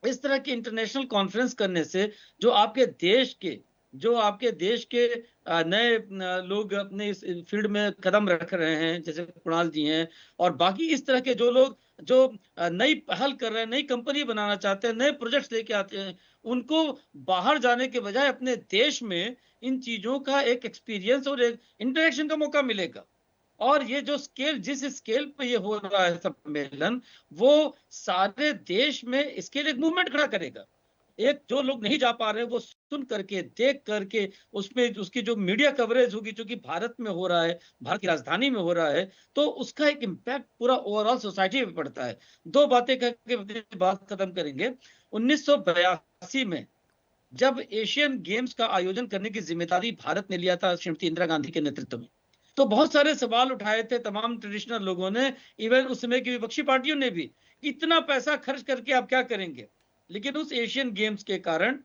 इस तरह की इंटरनेशनल कॉन्फ्रेंस करने से जो आपके देश के जो आपके देश के नए लोग अपने इस फील्ड में कदम रख रहे हैं, जैसे कुणाल जी हैं, और बाकी इस तरह के जो लोग जो नई पहल कर रहे हैं, नई कंपनी बनाना चाहते हैं, नए प्रोजेक्ट्स लेके आते हैं, उनको बाहर जाने के बजाय अपने देश में इन चीजों का एक एक्सपीरियंस और एक इंटरेक्शन का मौका मिलेगा। और ये जो स्केल, जिस स्केल पे ये हो रहा है सम्मेलन, वो सारे देश में इसके लिए एक मूवमेंट खड़ा करेगा। एक जो लोग नहीं जा पा रहे हैं वो सुन करके, देख करके, उसमें उसकी जो मीडिया कवरेज होगी, जो कि भारत में हो रहा है, भारत की राजधानी में हो रहा है, तो उसका एक इम्पैक्ट पूरा ओवरऑल सोसाइटी में पड़ता है। दो बातें करके अपनी बात खत्म करेंगे। 1982 में जब एशियन गेम्स का आयोजन करने की जिम्मेदारी भारत ने लिया था श्रीमती इंदिरा गांधी के नेतृत्व में, तो बहुत सारे सवाल उठाए थे तमाम ट्रेडिशनल लोगों ने, इवन उस समय की विपक्षी पार्टियों ने भी, इतना पैसा खर्च करके आप क्या करेंगे। लेकिन उस एशियन गेम्स के कारण,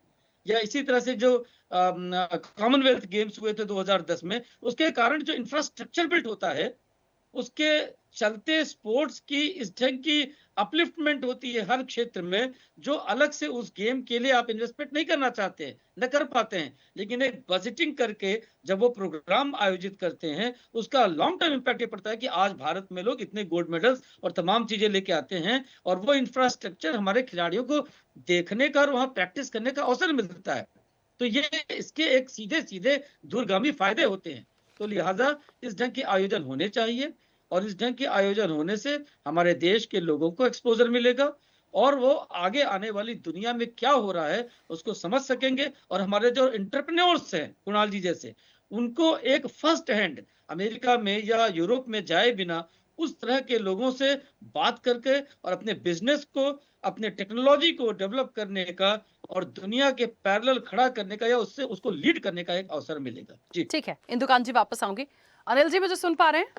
या इसी तरह से जो कॉमनवेल्थ गेम्स हुए थे 2010 में, उसके कारण जो इंफ्रास्ट्रक्चर बिल्ट होता है, उसके चलते स्पोर्ट्स की इस ढंग की अपलिफ्टमेंट होती है हर क्षेत्र में, जो अलग से उस गेम के लिए आप इन्वेस्टमेंट नहीं करना चाहते हैं, न कर पाते हैं, लेकिन एक बजटिंग करके जब वो प्रोग्राम आयोजित करते हैं, उसका लॉन्ग टर्म इम्पैक्ट ये पड़ता है कि आज भारत में लोग इतने गोल्ड मेडल्स और तमाम चीजें लेके आते हैं, और वो इंफ्रास्ट्रक्चर हमारे खिलाड़ियों को देखने का और वहां प्रैक्टिस करने का अवसर मिलता है। तो ये इसके एक सीधे सीधे दूरगामी फायदे होते हैं। तो लिहाजा इस ढंग के आयोजन होने चाहिए, और इस ढंग के आयोजन होने से हमारे देश के लोगों को एक्सपोजर मिलेगा, और वो आगे आने वाली दुनिया में क्या हो रहा है उसको समझ सकेंगे, और हमारे जो एंटरप्रेन्योर्स हैं कुणाल जी जैसे, उनको एक फर्स्ट हैंड अमेरिका में या यूरोप में जाए बिना उस तरह के लोगों से बात करके और अपने बिजनेस को, अपने टेक्नोलॉजी को डेवलप करने का और दुनिया के पैरेलल खड़ा करने का, या उससे उसको लीड करने का एक अवसर मिलेगा। जी ठीक है, इंदुकांत जी वापस आऊंगी। अनिल जी मुझे सुन पा रहे हैं?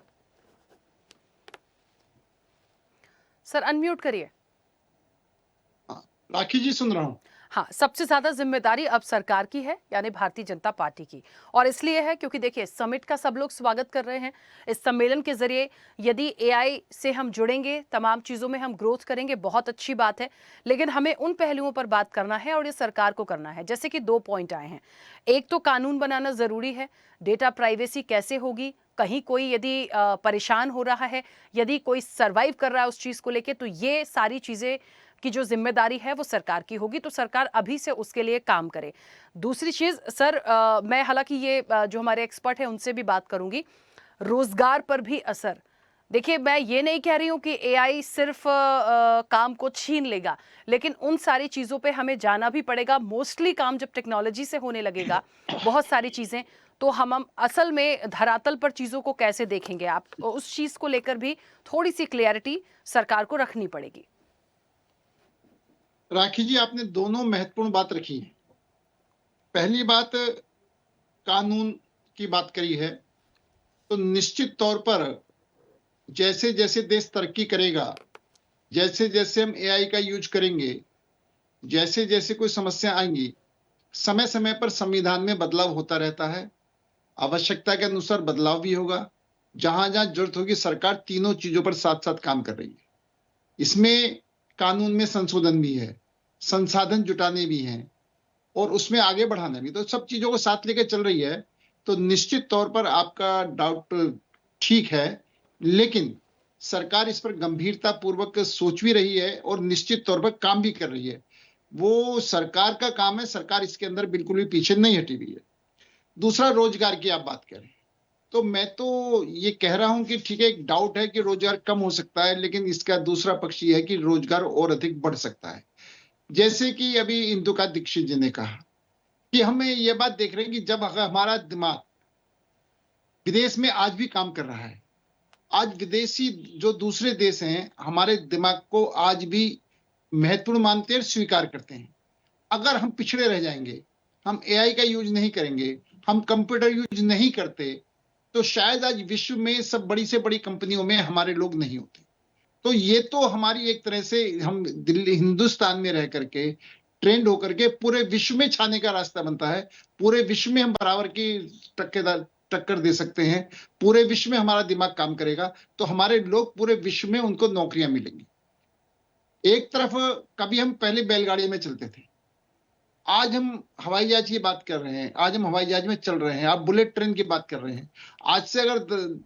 सर अनम्यूट करिए। राखी जी सुन रहा हूं। हाँ, सबसे ज्यादा जिम्मेदारी अब सरकार की है, यानी भारतीय जनता पार्टी की, और इसलिए है क्योंकि देखिए समिट का सब लोग स्वागत कर रहे हैं। इस सम्मेलन के जरिए यदि एआई से हम जुड़ेंगे, तमाम चीजों में हम ग्रोथ करेंगे, बहुत अच्छी बात है, लेकिन हमें उन पहलुओं पर बात करना है और ये सरकार को करना है। जैसे कि 2 पॉइंट आए हैं। एक तो कानून बनाना जरूरी है, डेटा प्राइवेसी कैसे होगी, कहीं कोई यदि परेशान हो रहा है, यदि कोई सर्वाइव कर रहा है उस चीज को लेके, तो ये सारी चीजें की जो जिम्मेदारी है वो सरकार की होगी, तो सरकार अभी से उसके लिए काम करे। दूसरी चीज सर, मैं हालांकि ये जो हमारे एक्सपर्ट हैं उनसे भी बात करूंगी, रोजगार पर भी असर। देखिए मैं ये नहीं कह रही हूँ कि एआई सिर्फ काम को छीन लेगा, लेकिन उन सारी चीज़ों पे हमें जाना भी पड़ेगा। मोस्टली काम जब टेक्नोलॉजी से होने लगेगा, बहुत सारी चीज़ें, तो हम असल में धरातल पर चीज़ों को कैसे देखेंगे, आप उस चीज़ को लेकर भी थोड़ी सी क्लियरिटी सरकार को रखनी पड़ेगी। राखी जी आपने दोनों महत्वपूर्ण बात रखी है। पहली बात कानून की बात करी है, तो निश्चित तौर पर जैसे जैसे देश तरक्की करेगा, जैसे जैसे हम एआई का यूज करेंगे, जैसे जैसे कोई समस्या आएंगी, समय समय पर संविधान में बदलाव होता रहता है, आवश्यकता के अनुसार बदलाव भी होगा। जहां जहां जरूरत होगी सरकार तीनों चीजों पर साथ साथ काम कर रही है। इसमें कानून में संशोधन भी है, संसाधन जुटाने भी हैं, और उसमें आगे बढ़ाना भी, तो सब चीजों को साथ लेकर चल रही है। तो निश्चित तौर पर आपका डाउट ठीक है, लेकिन सरकार इस पर गंभीरता पूर्वक सोच भी रही है और निश्चित तौर पर काम भी कर रही है। वो सरकार का काम है, सरकार इसके अंदर बिल्कुल भी पीछे नहीं हटी हुई है। दूसरा, रोजगार की आप बात करें, तो मैं तो ये कह रहा हूं कि ठीक है, एक डाउट है कि रोजगार कम हो सकता है, लेकिन इसका दूसरा पक्ष ये है कि रोजगार और अधिक बढ़ सकता है। जैसे कि अभी इंदुकांत दीक्षित जी ने कहा कि हमें ये बात देख रहे हैं कि जब हमारा दिमाग विदेश में आज भी काम कर रहा है, आज विदेशी जो दूसरे देश हैं हमारे दिमाग को आज भी महत्वपूर्ण मानते हैं, स्वीकार करते हैं। अगर हम पिछड़े रह जाएंगे, हम एआई का यूज नहीं करेंगे, हम कंप्यूटर यूज नहीं करते, तो शायद आज विश्व में सब बड़ी से बड़ी कंपनियों में हमारे लोग नहीं होते। तो ये तो हमारी एक तरह से हम दिल्ली हिंदुस्तान में रह करके ट्रेंड होकर के पूरे विश्व में छाने का रास्ता बनता है। पूरे विश्व में हम बराबर की टक्कर दे सकते हैं, पूरे विश्व में हमारा दिमाग काम करेगा, तो हमारे लोग पूरे विश्व में उनको नौकरियां मिलेंगी। एक तरफ कभी हम पहले बैलगाड़ी में चलते थे, आज हम हवाई जहाज की बात कर रहे हैं, आज हम हवाई जहाज में चल रहे हैं, आप बुलेट ट्रेन की बात कर रहे हैं। आज से अगर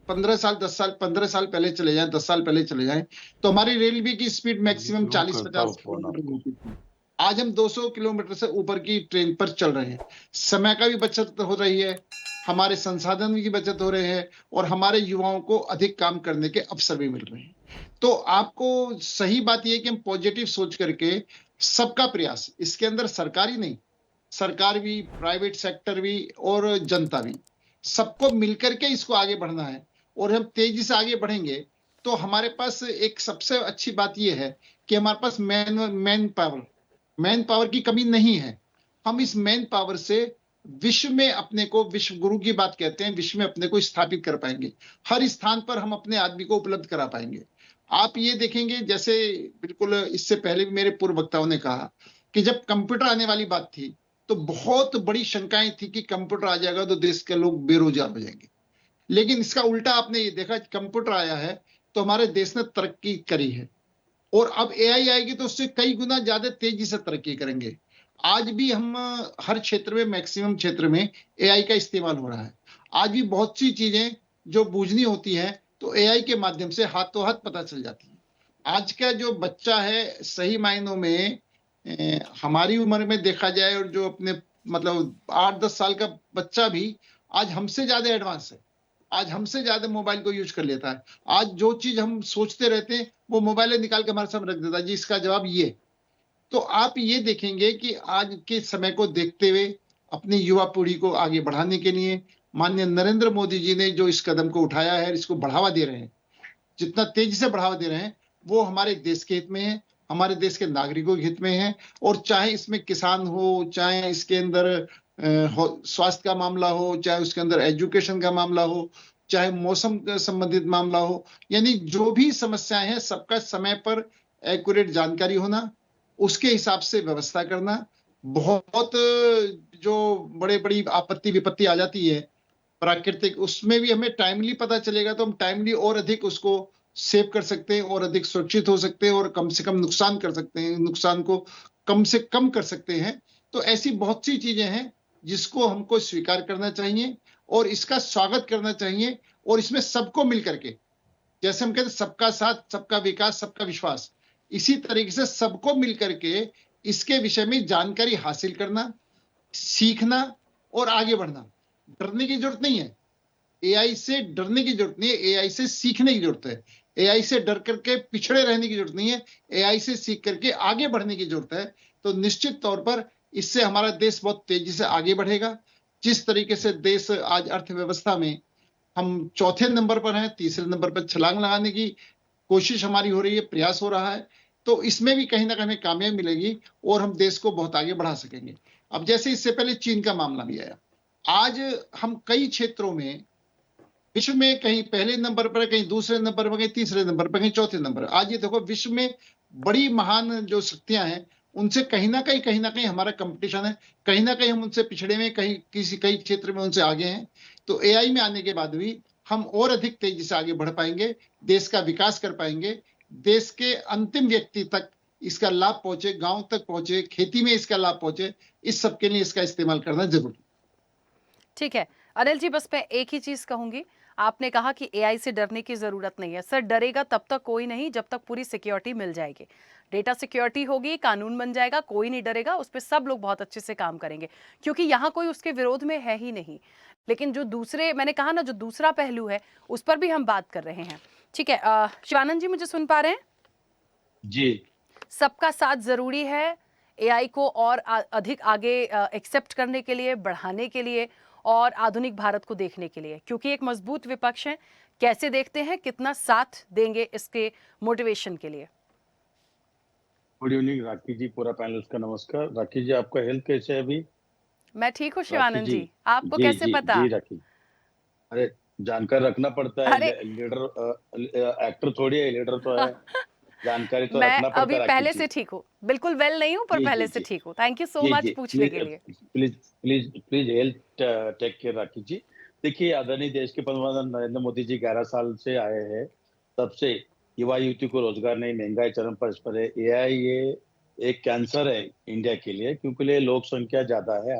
15 साल 10 साल 15 साल पहले चले जाएं, 10 साल पहले चले जाएं, तो हमारी रेलवे की स्पीड मैक्सिमम 40-50 किलोमीटर होती थी। आज हम 200 किलोमीटर से ऊपर की ट्रेन पर चल रहे हैं। समय का भी बचत हो रही है, हमारे संसाधन की बचत हो रहे हैं और हमारे युवाओं को अधिक काम करने के अवसर भी मिल रहे हैं। तो आपको सही बात यह है कि हम पॉजिटिव सोच करके सबका प्रयास, इसके अंदर सरकारी नहीं, सरकार भी, प्राइवेट सेक्टर भी और जनता भी, सबको मिलकर के इसको आगे बढ़ना है। और हम तेजी से आगे बढ़ेंगे तो हमारे पास एक सबसे अच्छी बात यह है कि हमारे पास मैन पावर की कमी नहीं है। हम इस मैन पावर से विश्व में अपने को, विश्व गुरु की बात कहते हैं, विश्व में अपने को स्थापित कर पाएंगे। हर स्थान पर हम अपने आदमी को उपलब्ध करा पाएंगे। आप ये देखेंगे, जैसे बिल्कुल इससे पहले भी मेरे पूर्व वक्ताओं ने कहा कि जब कंप्यूटर आने वाली बात थी तो बहुत बड़ी शंकाएं थी कि कंप्यूटर आ जाएगा तो देश के लोग बेरोजगार हो जाएंगे। लेकिन इसका उल्टा आपने ये देखा कि कंप्यूटर आया है तो हमारे देश ने तरक्की करी है और अब एआई आएगी तो उससे कई गुना ज्यादा तेजी से तरक्की करेंगे। आज भी हम हर क्षेत्र में, मैक्सिमम क्षेत्र में एआई का इस्तेमाल हो रहा है। आज भी बहुत सी चीजें जो बूझनी होती हैं तो एआई के माध्यम से हाथों हाथ पता चल जाती है। आज का जो बच्चा है, सही मायनों में हमारी उम्र में देखा जाए और जो अपने मतलब 8-10 साल का बच्चा भी आज हमसे ज्यादा एडवांस है, आज हमसे ज्यादा मोबाइल को यूज कर लेता है। आज जो चीज हम सोचते रहते हैं वो मोबाइल निकाल के हमारे सामने रख देता है, जी इसका जवाब ये। तो आप ये देखेंगे कि आज के समय को देखते हुए अपनी युवा पीढ़ी को आगे बढ़ाने के लिए माननीय नरेंद्र मोदी जी ने जो इस कदम को उठाया है, इसको बढ़ावा दे रहे हैं, जितना तेजी से बढ़ावा दे रहे हैं वो हमारे देश के हित में है, हमारे देश के नागरिकों के हित में है। और चाहे इसमें किसान हो, चाहे इसके अंदर स्वास्थ्य का मामला हो, चाहे उसके अंदर एजुकेशन का मामला हो, चाहे मौसम संबंधित मामला हो, यानी जो भी समस्याएं हैं सबका समय पर एक्यूरेट जानकारी होना, उसके हिसाब से व्यवस्था करना। बहुत जो बड़ी आपत्ति विपत्ति आ जाती है प्राकृतिक, उसमें भी हमें टाइमली पता चलेगा तो हम टाइमली और अधिक उसको सेव कर सकते हैं और अधिक सुरक्षित हो सकते हैं और कम से कम नुकसान कर सकते हैं, नुकसान को कम से कम कर सकते हैं। तो ऐसी बहुत सी चीजें हैं जिसको हमको स्वीकार करना चाहिए और इसका स्वागत करना चाहिए। और इसमें सबको मिलकर के, जैसे हम कहते हैं सबका साथ, सबका विकास, सबका विश्वास, इसी तरीके से सबको मिलकर के इसके विषय में जानकारी हासिल करना, सीखना और आगे बढ़ना। डरने की जरूरत नहीं है, एआई से डरने की जरूरत नहीं है, एआई से सीखने की जरूरत है। एआई से डर करके पिछड़े रहने की जरूरत नहीं है, एआई से सीख करके आगे बढ़ने की जरूरत है। तो निश्चित तौर पर इससे हमारा देश बहुत तेजी से आगे बढ़ेगा। जिस तरीके से देश आज अर्थव्यवस्था में हम चौथे नंबर पर हैं, तीसरे नंबर पर छलांग लगाने की कोशिश हमारी हो रही है, प्रयास हो रहा है, तो इसमें भी कहीं ना कहीं कामयाबी मिलेगी और हम देश को बहुत आगे बढ़ा सकेंगे। अब जैसे इससे पहले चीन का मामला भी आया, आज हम कई क्षेत्रों में विश्व में कहीं पहले नंबर पर, कहीं दूसरे नंबर पर, कहीं तीसरे नंबर पर, कहीं चौथे नंबर। आज ये देखो विश्व में बड़ी महान जो शक्तियां हैं उनसे कहीं ना कहीं हमारा कंपटीशन है, कहीं ना कहीं हम उनसे पिछड़े में, कई क्षेत्र में उनसे आगे हैं। तो एआई में आने के बाद भी हम और अधिक तेजी से आगे बढ़ पाएंगे, देश का विकास कर पाएंगे, देश के अंतिम व्यक्ति तक इसका लाभ पहुंचे, गांव तक पहुंचे, खेती में इसका लाभ पहुंचे, इस सब के लिए इसका इस्तेमाल करना जरूरी। ठीक है अनिल जी, बस मैं एक ही चीज कहूंगी, आपने कहा कि एआई से डरने की जरूरत नहीं है। सर डरेगा तब तक कोई नहीं जब तक पूरी सिक्योरिटी मिल जाएगी, डेटा सिक्योरिटी होगी, कानून बन जाएगा, कोई नहीं डरेगा, उस पर सब लोग बहुत अच्छे से काम करेंगे क्योंकि यहाँ कोई उसके विरोध में है ही नहीं। लेकिन जो दूसरे, मैंने कहा ना, जो दूसरा पहलू है उस पर भी हम बात कर रहे हैं। ठीक है शिवानंद जी, मुझे सुन पा रहे हैं जी? सबका साथ जरूरी है एआई को और अधिक आगे एक्सेप्ट करने के लिए, बढ़ाने के लिए और आधुनिक भारत को देखने के लिए, क्योंकि एक मजबूत विपक्ष है। कैसे देखते हैं, कितना साथ देंगे इसके मोटिवेशन के लिए? गुड इवनिंग राखी जी, पूरा पैनल का नमस्कार। राखी जी, आपका हेल्थ कैसे है अभी? मैं ठीक हूँ शिवानंद जी, आपको कैसे पता? जी राखी, अरे जानकर रखना पड़ता है, लीडर एक्टर थोड़ी है, लीडर तो है, जानकारी तो रखना पड़ता है। मैं अभी पहले से ठीक हूँ, बिल्कुल वेल नहीं हूँ पर पहले से ठीक हूँ। थैंक यू सो मच पूछने के लिए। प्लीज हेल्थ टेक केयर राखी जी। देखिए, आदरणीय देश के प्रधानमंत्री नरेंद्र मोदी जी 11 साल से आए हैं, तब से युवा युवती को रोजगार नहीं, महंगाई चरम पर है। एआई ये एक कैंसर है इंडिया के लिए, क्योंकि लोक संख्या ज्यादा है,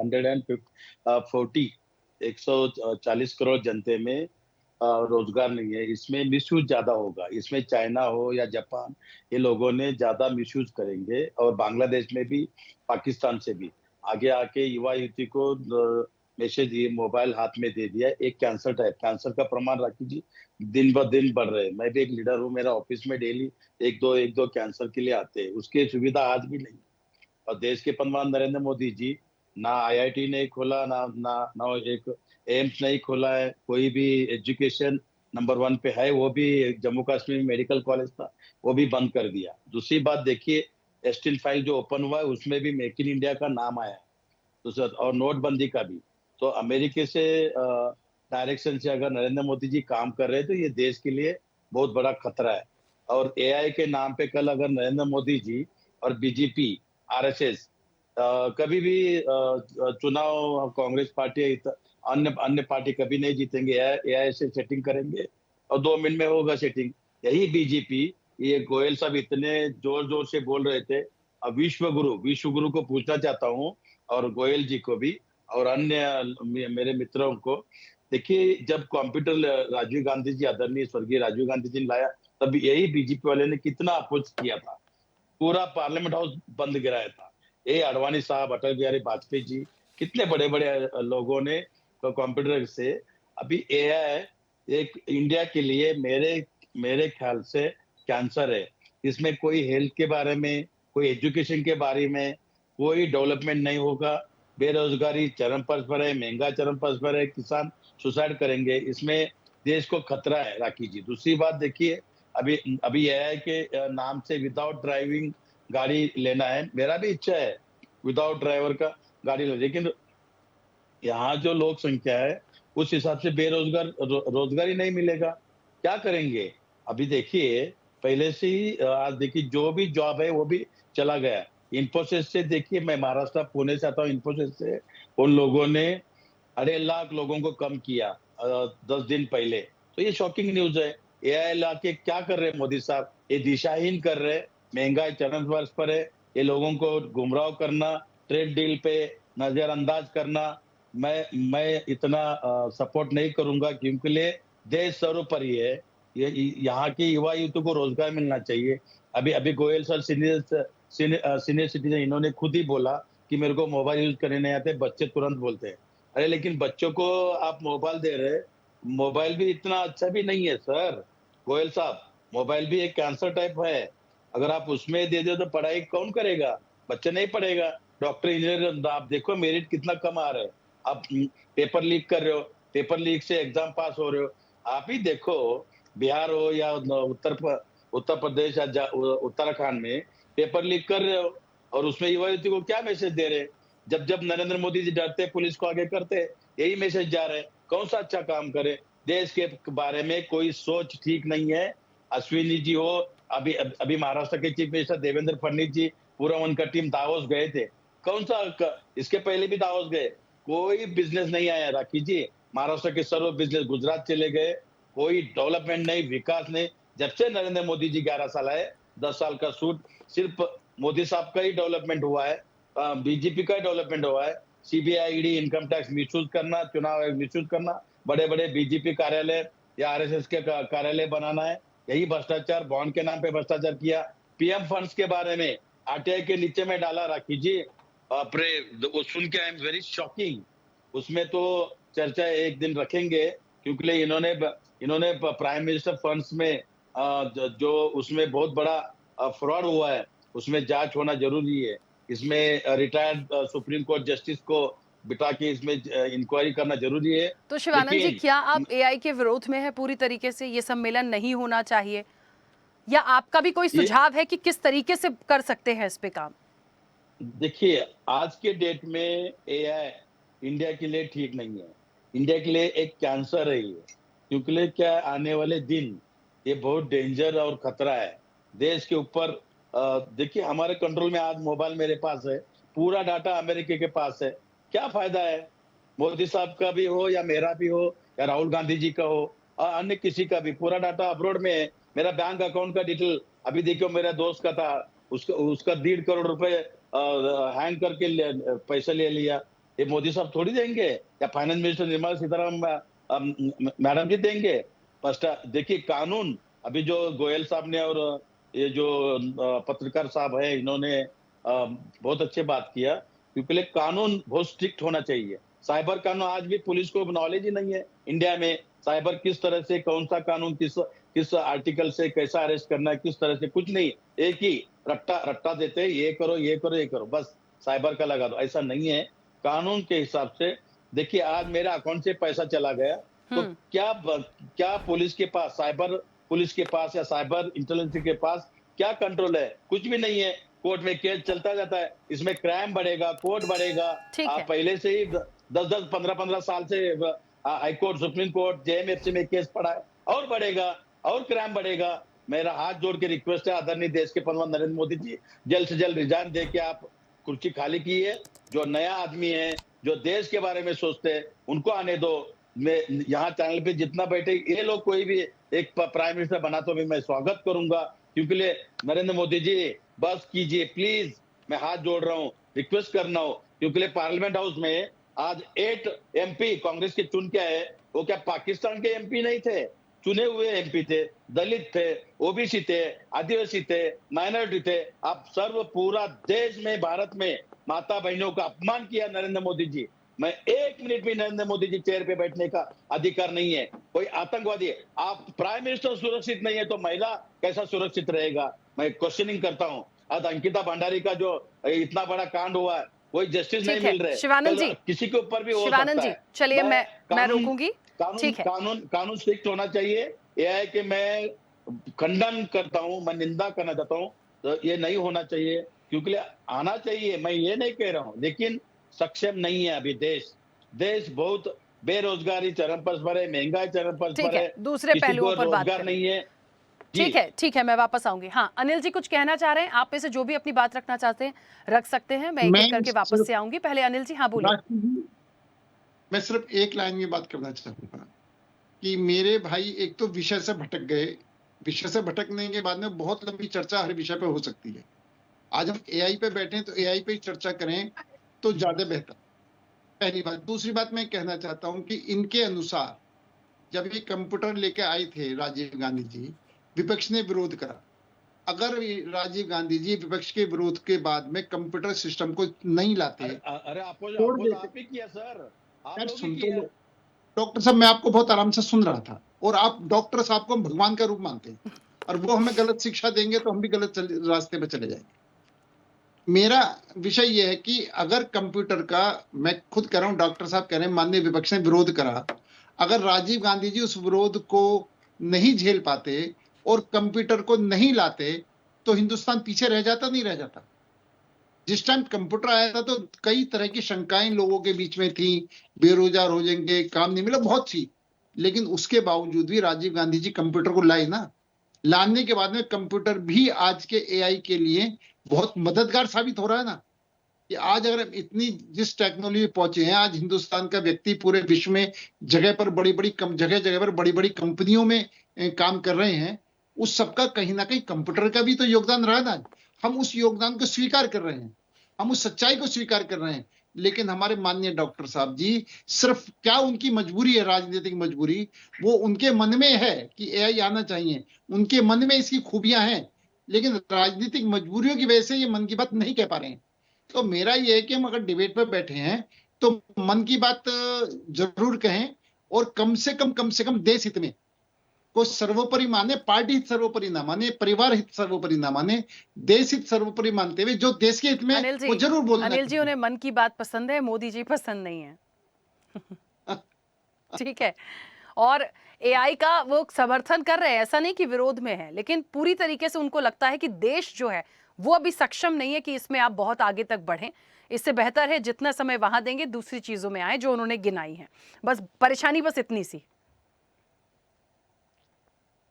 140 करोड़ जनते में रोजगार नहीं है। इसमें मिसयूज ज्यादा होगा। इसमें चाइना हो या जापान, ये लोगों ने ज्यादा मिसयूज करेंगे, और बांग्लादेश में भी, पाकिस्तान से भी आगे आके युवा युवती को मैसेज ये मोबाइल हाथ में दे दिया। एक कैंसर टाइप, कैंसर का प्रमाण राखी जी दिन ब दिन बढ़ रहे हैं। मैं भी एक लीडर हूँ, मेरा ऑफिस में डेली एक दो कैंसर के लिए आते हैं। उसकी सुविधा आज भी नहीं। और देश के प्रधानमंत्री नरेंद्र मोदी जी ना आईआईटी नहीं खोला, ना एक एम्स नहीं खोला है। कोई भी एजुकेशन नंबर 1 पे है, वो भी जम्मू कश्मीर में मेडिकल कॉलेज था, वो भी बंद कर दिया। दूसरी बात देखिए, स्टील फाइल जो ओपन हुआ है उसमें भी मेक इन इंडिया का नाम आया है, और नोटबंदी का भी। तो अमेरिका से डायरेक्शन से अगर नरेंद्र मोदी जी काम कर रहे हैं तो ये देश के लिए बहुत बड़ा खतरा है। और एआई के नाम पे कल अगर नरेंद्र मोदी जी और बीजेपी, आरएसएस कभी भी चुनाव, कांग्रेस पार्टी अन्य पार्टी कभी नहीं जीतेंगे। एआई से सेटिंग करेंगे और 2 मिनट में होगा सेटिंग। यही बीजेपी, ये गोयल साहब इतने जोर जोर से बोल रहे थे। अब विश्व गुरु को पूछना चाहता हूँ, और गोयल जी को भी, और अन्य मेरे मित्रों को, देखिए जब कंप्यूटर राजीव गांधी जी, आदरणीय स्वर्गीय राजीव गांधी जी ने लाया, तब यही बीजेपी वाले ने कितना अपोज किया था। पूरा पार्लियामेंट हाउस बंद गिराया था। ये अडवाणी साहब, अटल बिहारी वाजपेयी जी, कितने बड़े बड़े लोगों ने कंप्यूटर से। अभी एआई एक इंडिया के लिए मेरे ख्याल से कैंसर है। इसमें कोई हेल्थ के बारे में, कोई एजुकेशन के बारे में कोई डेवलपमेंट नहीं होगा। बेरोजगारी चरम पर है, महंगा चरम पर है, किसान सुसाइड करेंगे। इसमें देश को खतरा है राखी जी। दूसरी बात देखिए, अभी एआई के नाम से विदाउट ड्राइविंग गाड़ी लेना है। मेरा भी इच्छा है विदाउट ड्राइवर का गाड़ी ले, लेकिन यहाँ जो लोक संख्या है उस हिसाब से रोजगार ही नहीं मिलेगा। क्या करेंगे? अभी देखिए, पहले से ही आज देखिए जो भी जॉब है वो भी चला गया। इन्फोसिस से देखिए, मैं महाराष्ट्र पुणे से आता हूँ, इन्फोसिस से उन लोगों ने 2.5 लाख लोगों को कम किया 10 दिन पहले। तो ये शॉकिंग न्यूज है। एआई ला के क्या कर रहे हैं मोदी साहब? ये दिशाहीन कर रहे हैं। महंगाई चरम वर्ष पर है। ये लोगों को गुमराह करना, ट्रेड डील पे नजरअंदाज करना, मैं इतना सपोर्ट नहीं करूंगा, क्योंकि देश सर्वोपरि है। ये यहाँ के युवा युवती को रोजगार मिलना चाहिए। अभी गोयल सर सीनियर सिटीजन, इन्होंने खुद ही बोला कि मेरे को मोबाइल यूज करने नहीं आते, बच्चे तुरंत बोलते हैं। अरे लेकिन बच्चों को आप मोबाइल दे रहे, मोबाइल भी इतना अच्छा भी नहीं है सर। गोयल साहब, मोबाइल भी एक कैंसर टाइप है। अगर आप उसमें दे दो तो पढ़ाई कौन करेगा? बच्चे नहीं पढ़ेगा। डॉक्टर, इंजीनियर, आप देखो मेरिट कितना कम आ रहा है। आप पेपर लीक कर रहे हो, पेपर लीक से एग्जाम पास हो रहे हो। आप ही देखो, बिहार हो या उत्तर प्रदेश या उत्तराखंड में पेपर लीक कर रहे हो, और उसमें युवा युवती को क्या मैसेज दे रहे हैं? जब नरेंद्र मोदी जी डरते, पुलिस को आगे करते, यही मैसेज जा रहे हैं। कौन सा अच्छा काम करे? देश के बारे में कोई सोच ठीक नहीं है। अश्विनी जी हो, अभी महाराष्ट्र के चीफ मिनिस्टर देवेंद्र फडणवीस जी, पूरा उनका टीम दावोस गए थे। कौन सा, इसके पहले भी दावोस गए, कोई बिजनेस नहीं आया राखी जी। महाराष्ट्र के सर्व बिजनेस गुजरात चले गए। कोई डेवलपमेंट नहीं, विकास नहीं। जब से नरेंद्र मोदी जी 11 साल आए, 10 साल का सूट, सिर्फ मोदी साहब का ही डेवलपमेंट हुआ है, बीजेपी का ही डेवलपमेंट हुआ है। CBI, ED, income tax misuse करना, चुनाव आयोग मिसयूज करना, बड़े बड़े बीजेपी कार्यालय या आरएसएस के कार्यालय बनाना है, यही भ्रष्टाचार। बॉन्ड के नाम पे भ्रष्टाचार किया। पीएम फंड्स के बारे में आरटीआई के नीचे में डाला राखी जी। वो सुन के आई एम वेरी शॉकिंग। उसमें तो चर्चा एक दिन रखेंगे, क्योंकि इन्होंने प्राइम मिनिस्टर फंड्स में जो उसमें बहुत बड़ा फ्रॉड हुआ है, उसमें जांच होना जरूरी है। इसमें रिटायर्ड सुप्रीम कोर्ट जस्टिस को बिठा के इसमें इंक्वायरी करना जरूरी है। तो शिवानंद जी, क्या आप एआई के विरोध में है पूरी तरीके से? ये सम्मेलन नहीं होना चाहिए, या आपका भी कोई सुझाव है कि किस तरीके से कर सकते हैं इस पे काम? देखिए, आज के डेट में एआई इंडिया के लिए ठीक नहीं है। इंडिया के लिए एक कैंसर है ये, क्योंकि क्या आने वाले दिन ये बहुत डेंजर और खतरा है देश के ऊपर। देखिए, हमारे कंट्रोल में आज मोबाइल मेरे पास है, पूरा डाटा अमेरिका के पास है। क्या फायदा है? मोदी साहब का भी हो या मेरा भी हो या राहुल गांधी जी का हो, अन्य किसी का भी, पूरा डाटा अब्रॉड में है। मेरा बैंक अकाउंट का डिटेल, अभी देखो मेरा दोस्त का था, उसका उसका 1.5 करोड़ रुपए हैंग करके पैसा ले लिया। ये मोदी साहब थोड़ी देंगे, या finance minister Nirmala Sitharaman madam ji देंगे? फर्स्ट देखिए, कानून अभी जो गोयल साहब ने और ये जो पत्रकार साहब है, इन्होंने बहुत अच्छी बात किया, क्योंकि कानून बहुत स्ट्रिक्ट होना चाहिए। साइबर कानून आज भी पुलिस को नॉलेज ही नहीं है इंडिया में, साइबर किस तरह से, कौन सा कानून किस आर्टिकल से कैसा अरेस्ट करना है, किस तरह से, कुछ नहीं। एक ही रट्टा देते हैं, ये करो ये करो ये करो, बस साइबर का लगा दो। ऐसा नहीं है। कानून के हिसाब से देखिए, आज मेरा अकाउंट से पैसा चला गया तो क्या पुलिस के पास, साइबर पुलिस के पास या साइबर इंटेलिजेंस के पास क्या कंट्रोल है? कुछ भी नहीं है। कोर्ट में केस चलता जाता है, इसमें क्राइम बढ़ेगा, कोर्ट बढ़ेगा। आप पहले से ही 10-10, 15-15 साल से high court, supreme court, JMFC में केस पड़ा है, और बढ़ेगा और क्राइम बढ़ेगा। मेरा हाथ जोड़ के रिक्वेस्ट है, आदरणीय देश के प्रधानमंत्री नरेंद्र मोदी जी, जल्द से जल्द रिजाइन दे के आप कुर्सी खाली की है। जो नया आदमी है, जो देश के बारे में सोचते हैं, उनको आने दो। मैं यहाँ चैनल पे जितना बैठे ये लोग, कोई भी एक प्राइम मिनिस्टर बना तो भी मैं स्वागत करूंगा, क्योंकि नरेंद्र मोदी जी बस कीजिए प्लीज, मैं हाथ जोड़ रहा हूँ, रिक्वेस्ट करना हो। क्योंकि पार्लियामेंट हाउस में आज 8 MP कांग्रेस के चुन के आए, वो क्या पाकिस्तान के MP नहीं थे? चुने हुए MP थे, दलित थे, ओबीसी थे, आदिवासी थे, माइनॉरिटी थे। आप सर्व पूरा देश में, भारत में माता बहनों का अपमान किया नरेंद्र मोदी जी। मैं 1 मिनट भी नरेंद्र मोदी जी चेयर पे बैठने का अधिकार नहीं है। कोई आतंकवादी है, आप प्राइम मिनिस्टर सुरक्षित नहीं है तो महिला कैसा सुरक्षित रहेगा? मैं क्वेश्चनिंग करता हूँ। आज अंकिता भंडारी का जो इतना बड़ा कांड हुआ है, कोई जस्टिस नहीं मिल रहे। शिवानंद जी, किसी के ऊपर भी हो शिवानंद सकता जी, है। चलिए मैं रोकूंगी। ठीक है, कानून स्ट्रिक्ट होना चाहिए। AI के मैं खंडन करता हूँ, मैं निंदा करना चाहता हूँ। तो ये नहीं होना चाहिए, क्योंकि आना चाहिए, मैं ये नहीं कह रहा हूँ, लेकिन सक्षम नहीं है अभी देश बहुत बेरोजगारी चरम पर है, महंगाई चरम पर है, दूसरे पहलुओं पर बात नहीं है। ठीक है, मैं वापस आऊंगी। हाँ, अनिल जी कुछ कहना चाह रहे हैं? आप में से जो भी अपनी बात रखना चाहते हैं रख सकते हैं, मैं एक करके वापस से आऊंगी। पहले अनिल जी, हाँ बोलिए। मैं सिर्फ एक लाइन में बात करना चाहूंगा कि मेरे भाई एक तो विषय से भटक गए। विषय से भटकने के बाद में बहुत लंबी चर्चा हर विषय पे हो सकती है। आज हम AI पे बैठे हैं तो AI पे चर्चा करें तो ज्यादा बेहतर, पहली बात। दूसरी बात मैं कहना चाहता हूं कि इनके अनुसार जब ये कंप्यूटर लेके आए थे राजीव गांधी जी, विपक्ष ने विरोध करा। अगर राजीव गांधी जी विपक्ष के विरोध के बाद में कंप्यूटर सिस्टम को नहीं लाते, अरे आप ही किया सर, आप सुन तो लो डॉक्टर साहब, मैं आपको बहुत आराम से सुन रहा था, और आप डॉक्टर साहब को हम भगवान का रूप मानते हैं, और वो हमें गलत शिक्षा देंगे तो हम भी गलत रास्ते पे चले जाएंगे। मेरा विषय यह है कि अगर कंप्यूटर का, मैं खुद कह रहा हूं, डॉक्टर साहब कह रहे हैं, माननीय विपक्ष ने विरोध करा, अगर राजीव गांधी जी उस विरोध को नहीं झेल पाते और कंप्यूटर को नहीं लाते तो हिंदुस्तान पीछे रह जाता, नहीं रह जाता। जिस टाइम कंप्यूटर आया था तो कई तरह की शंकाएं लोगों के बीच में थी, बेरोजगार हो जाएंगे, काम नहीं मिला, बहुत थी। लेकिन उसके बावजूद भी राजीव गांधी जी कंप्यूटर को लाए ना। लाने के बाद में कंप्यूटर भी आज के AI के लिए बहुत मददगार साबित हो रहा है ना, कि आज अगर इतनी जिस टेक्नोलॉजी पहुंचे हैं, आज हिंदुस्तान का व्यक्ति पूरे विश्व में जगह पर जगह पर बड़ी बड़ी कंपनियों में काम कर रहे हैं। उस सबका कहीं ना कहीं कंप्यूटर का भी तो योगदान रहा ना। हम उस योगदान को स्वीकार कर रहे हैं, हम उस सच्चाई को स्वीकार कर रहे हैं। लेकिन हमारे माननीय डॉक्टर साहब जी, सिर्फ क्या उनकी मजबूरी है, राजनीतिक मजबूरी, वो उनके मन में है कि AI आना चाहिए, उनके मन में इसकी खूबियां हैं, लेकिन राजनीतिक मजबूरियों की वजह से ये मन की बात नहीं कह पा रहे हैं। तो मेरा ये है कि हम अगर डिबेट पर बैठे हैं तो मन की बात जरूर कहें, और कम से कम देश हित में को सर्वोपरि माने, पार्टी हित सर्वोपरि ना माने, परिवार हित सर्वोपरि ना माने, देश हित सर्वोपरि मानते हुए जो देश के हित में वो जरूर बोलना। अनिल जी, उन्हें मन की बात पसंद है, मोदी जी पसंद नहीं है। ठीक है, और AI का वो समर्थन कर रहे हैं, ऐसा नहीं कि विरोध में है, लेकिन पूरी तरीके से उनको लगता है कि देश जो है वो अभी सक्षम नहीं है कि इसमें आप बहुत आगे तक बढ़ें। इससे बेहतर है जितना समय वहां देंगे दूसरी चीजों में आए जो उन्होंने गिनाई है। बस परेशानी बस इतनी सी।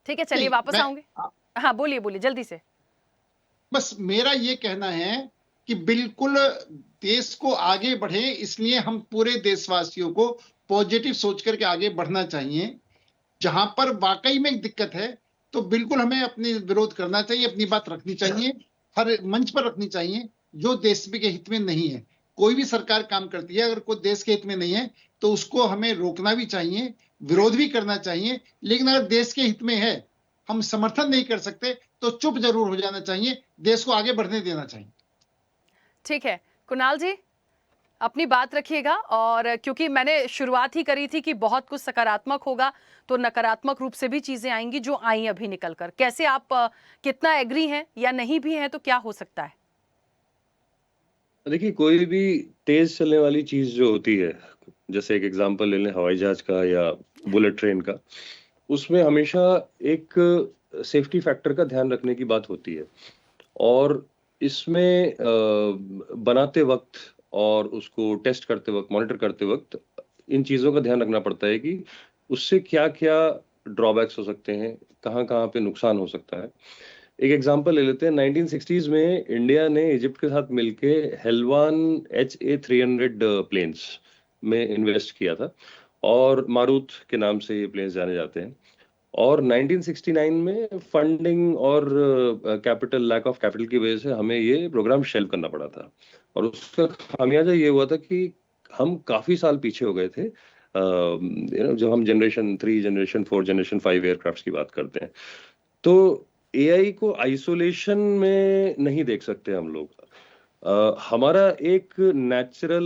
ठीक है, चलिए वापस आऊंगे। हाँ बोलिए जल्दी से। बस मेरा ये कहना है कि बिल्कुल देश को आगे बढ़े, इसलिए हम पूरे देशवासियों को पॉजिटिव सोच करके आगे बढ़ना चाहिए। जहां पर वाकई में दिक्कत है तो बिल्कुल हमें अपनी विरोध करना चाहिए, अपनी बात रखनी चाहिए, हर मंच पर रखनी चाहिए जो देश के हित में नहीं है। कोई भी सरकार काम करती है, अगर कोई देश के हित में नहीं है तो उसको हमें रोकना भी चाहिए, विरोध भी करना चाहिए, लेकिन अगर देश के हित में है, हम समर्थन नहीं कर सकते तो चुप जरूर हो जाना चाहिए, देश को आगे बढ़ने देना चाहिए। ठीक है कुणाल जी, अपनी बात रखिएगा। और क्योंकि मैंने शुरुआत ही करी थी कि बहुत कुछ सकारात्मक होगा, तो नकारात्मक रूप से भी चीजें आएंगी जो आई अभी निकलकर। कैसे आप कितना एग्री हैं या नहीं भी हैं, तो क्या हो सकता है? देखिए, कोई भी तेज चलने वाली चीज जो होती है, जैसे एक एग्जांपल ले लें हवाई जहाज का या बुलेट ट्रेन का, उसमें हमेशा एक सेफ्टी फैक्टर का ध्यान रखने की बात होती है। और इसमें बनाते वक्त और उसको टेस्ट करते वक्त, मॉनिटर करते वक्त इन चीज़ों का ध्यान रखना पड़ता है कि उससे क्या-क्या ड्रॉबैक्स हो सकते हैं, कहाँ-कहाँ पे नुकसान हो सकता है। एक एग्जांपल ले लेते हैं, 1960s में इंडिया ने इजिप्ट के साथ मिलके हेलवान HA-300 प्लेन्स में इन्वेस्ट किया था और मारूत के नाम से ये प्लेन्स जाने जाते हैं। और 1969 में फंडिंग और लैक ऑफ कैपिटल की वजह से हमें ये प्रोग्राम शेल्व करना पड़ा था। और उसका खामियाजा ये हुआ था कि हम काफी साल पीछे हो गए थे, जब हम जनरेशन 3, जनरेशन 4, जनरेशन 5 एयरक्राफ्ट की बात करते हैं। तो एआई को आइसोलेशन में नहीं देख सकते हम लोग। हमारा एक नेचुरल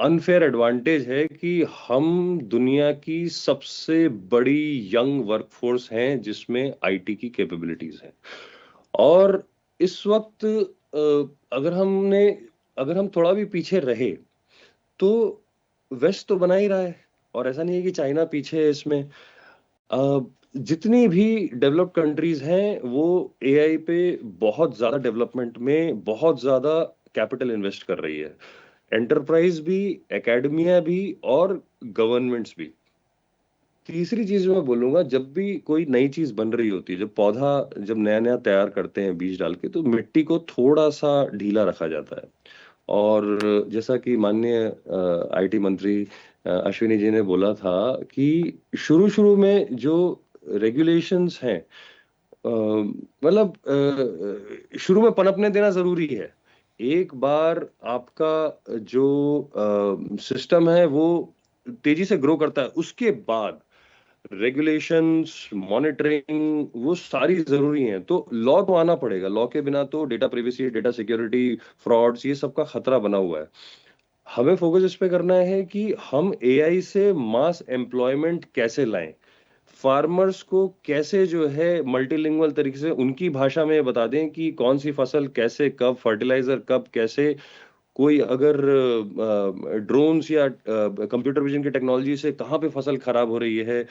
अनफेयर एडवांटेज है कि हम दुनिया की सबसे बड़ी यंग वर्कफोर्स हैं जिसमें आईटी की कैपेबिलिटीज हैं। और इस वक्त अगर हम थोड़ा भी पीछे रहे तो वेस्ट तो बना ही रहा है, और ऐसा नहीं है कि चाइना पीछे है इसमें। जितनी भी डेवलप्ड कंट्रीज हैं वो एआई पे बहुत ज्यादा डेवलपमेंट में बहुत ज्यादा कैपिटल इन्वेस्ट कर रही है, एंटरप्राइज भी, एकेडमिया भी और गवर्नमेंट्स भी। तीसरी चीज मैं बोलूंगा, जब भी कोई नई चीज बन रही होती है, जब नया तैयार करते हैं बीज डाल के, तो मिट्टी को थोड़ा सा ढीला रखा जाता है। और जैसा कि माननीय आईटी मंत्री अश्विनी जी ने बोला था कि शुरू में जो रेगुलेशंस हैं, मतलब शुरू में पनपने देना जरूरी है। एक बार आपका जो सिस्टम है वो तेजी से ग्रो करता है, उसके बाद रेगुलेशंस, मॉनिटरिंग, वो सारी जरूरी हैं। तो लॉ तो आना पड़ेगा, लॉ के बिना तो data privacy, data security, frauds, ये सब का खतरा बना हुआ है। हमें फोकस इस पे करना है कि हम एआई से मास एम्प्लॉयमेंट कैसे लाएं, फार्मर्स को कैसे जो है मल्टीलिंगुअल तरीके से उनकी भाषा में बता दें कि कौन सी फसल कैसे, कब, फर्टिलाइजर कब, कैसे। कोई अगर ड्रोन्स या कंप्यूटर विजन की टेक्नोलॉजी से कहाँ पे फसल खराब हो रही है,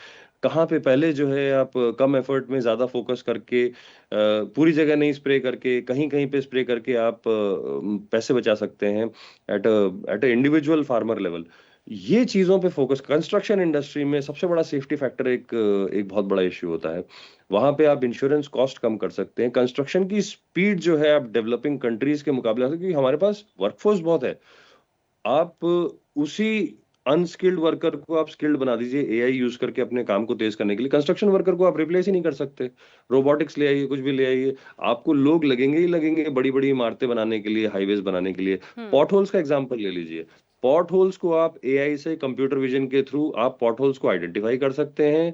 कहाँ पे पहले जो है आप कम एफर्ट में ज्यादा फोकस करके पूरी जगह नहीं स्प्रे करके कहीं कहीं पे स्प्रे करके आप पैसे बचा सकते हैं एट इंडिविजुअल फार्मर लेवल। ये चीजों पे फोकस, कंस्ट्रक्शन इंडस्ट्री में सबसे बड़ा सेफ्टी फैक्टर एक बहुत बड़ा इश्यू होता है। वहां पे आप इंश्योरेंस कॉस्ट कम कर सकते हैं, कंस्ट्रक्शन की स्पीड जो है आप डेवलपिंग कंट्रीज के मुकाबले, क्योंकि हमारे पास वर्कफोर्स बहुत है, आप उसी अनस्किल्ड वर्कर को आप स्किल्ड बना दीजिए एआई यूज करके अपने काम को तेज करने के लिए। कंस्ट्रक्शन वर्कर को आप रिप्लेस ही नहीं कर सकते। रोबोटिक्स ले आइए, कुछ भी ले आइए, आपको लोग लगेंगे ही लगेंगे बड़ी बड़ी इमारतें बनाने के लिए, हाईवेज बनाने के लिए। पॉट होल्स का एग्जाम्पल ले लीजिए, पॉट होल्स को आप एआई से, कंप्यूटर विजन के थ्रू आप पॉट होल्स को आइडेंटिफाई कर सकते हैं,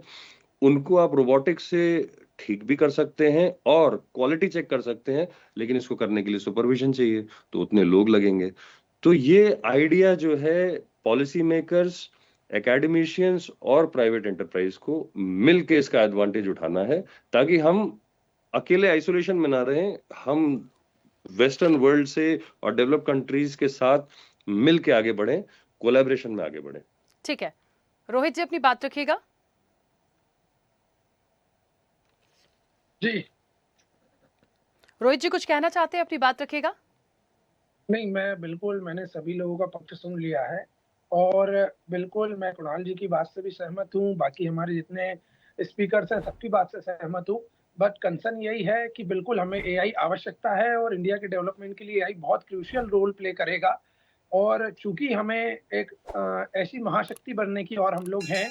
उनको आप रोबोटिक्स से ठीक भी कर सकते हैं और क्वालिटी चेक कर सकते हैं। लेकिन इसको करने के लिए सुपरविजन चाहिए, तो उतने लोग लगेंगे। तो ये आइडिया जो है पॉलिसी मेकर्स, एकेडमिशियंस और प्राइवेट एंटरप्राइज को मिलके इसका एडवांटेज उठाना है, ताकि हम अकेले आइसोलेशन में ना रहें, हम वेस्टर्न वर्ल्ड से और डेवलप कंट्रीज के साथ मिल के आगे बढ़ें, कोलैबोरेशन में आगे बढ़ें। ठीक है, रोहित जी अपनी बात रखिएगा। जी रोहित जी कुछ कहना चाहते हैं, अपनी बात रखिएगा। नहीं, मैंने सभी लोगों का पक्ष सुन लिया है और बिल्कुल मैं कुणाल जी की बात से भी सहमत हूँ, बाकी हमारे जितने स्पीकर्स हैं सबकी बात से सहमत हूँ। बट कंसर्न यही है कि बिल्कुल हमें एआई आवश्यकता है और इंडिया के डेवलपमेंट के लिए एआई बहुत क्रूशियल रोल प्ले करेगा। और चूंकि हमें एक ऐसी महाशक्ति बनने की और हम लोग हैं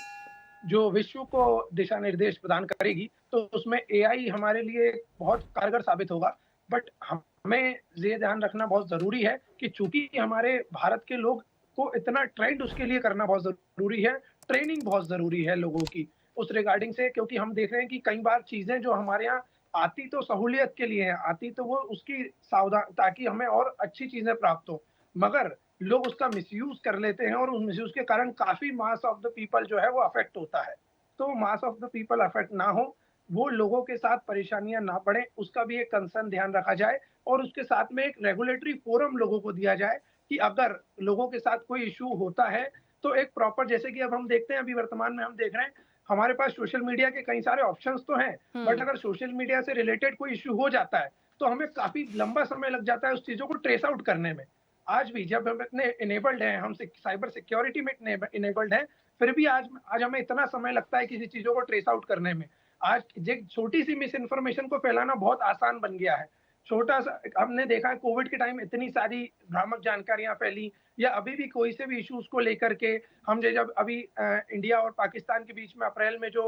जो विश्व को दिशा निर्देश प्रदान करेगी, तो उसमें एआई हमारे लिए बहुत कारगर साबित होगा। बट हमें ये ध्यान रखना बहुत जरूरी है कि चूंकि हमारे भारत के लोग को इतना ट्रेंड उसके लिए करना बहुत जरूरी है, ट्रेनिंग बहुत जरूरी है लोगों की उस रिगार्डिंग से, क्योंकि हम देख रहे हैं कि कई बार चीजें जो हमारे यहाँ आती तो सहूलियत के लिए है, आती तो वो उसकी सावधान ताकि हमें और अच्छी चीजें प्राप्त हो, मगर लोग उसका मिसयूज कर लेते हैं और उस मिसयूज के कारण काफी मास ऑफ द पीपल जो है वो अफेक्ट होता है। तो mass of the people affect ना हो, वो लोगों के साथ परेशानियां ना पड़े, उसका भी एक कंसर्न ध्यान रखा जाए और उसके साथ में एक रेगुलेटरी फोरम लोगों को दिया जाए कि अगर लोगों के साथ कोई इशू होता है तो एक प्रॉपर, जैसे कि अब हम देखते हैं अभी वर्तमान में हम देख रहे हैं हमारे पास सोशल मीडिया के कई सारे ऑप्शंस तो हैं, बट अगर सोशल मीडिया से रिलेटेड कोई इशू हो जाता है तो हमें काफी लंबा समय लग जाता है उस चीजों को ट्रेस आउट करने में। आज भी जब हम इतने इनेबल्ड हैं, हम साइबर सिक्योरिटी में इतने इनेबल्ड हैं, फिर भी आज हमें इतना समय लगता है किसी चीजों को ट्रेस आउट करने में। आज एक छोटी सी मिस इन्फॉर्मेशन को फैलाना बहुत आसान बन गया है। छोटा सा हमने देखा है कोविड के टाइम इतनी सारी भ्रामक जानकारियां फैली, या अभी भी कोई से भी इश्यूज को लेकर के हम जब अभी इंडिया और पाकिस्तान के बीच में अप्रैल में जो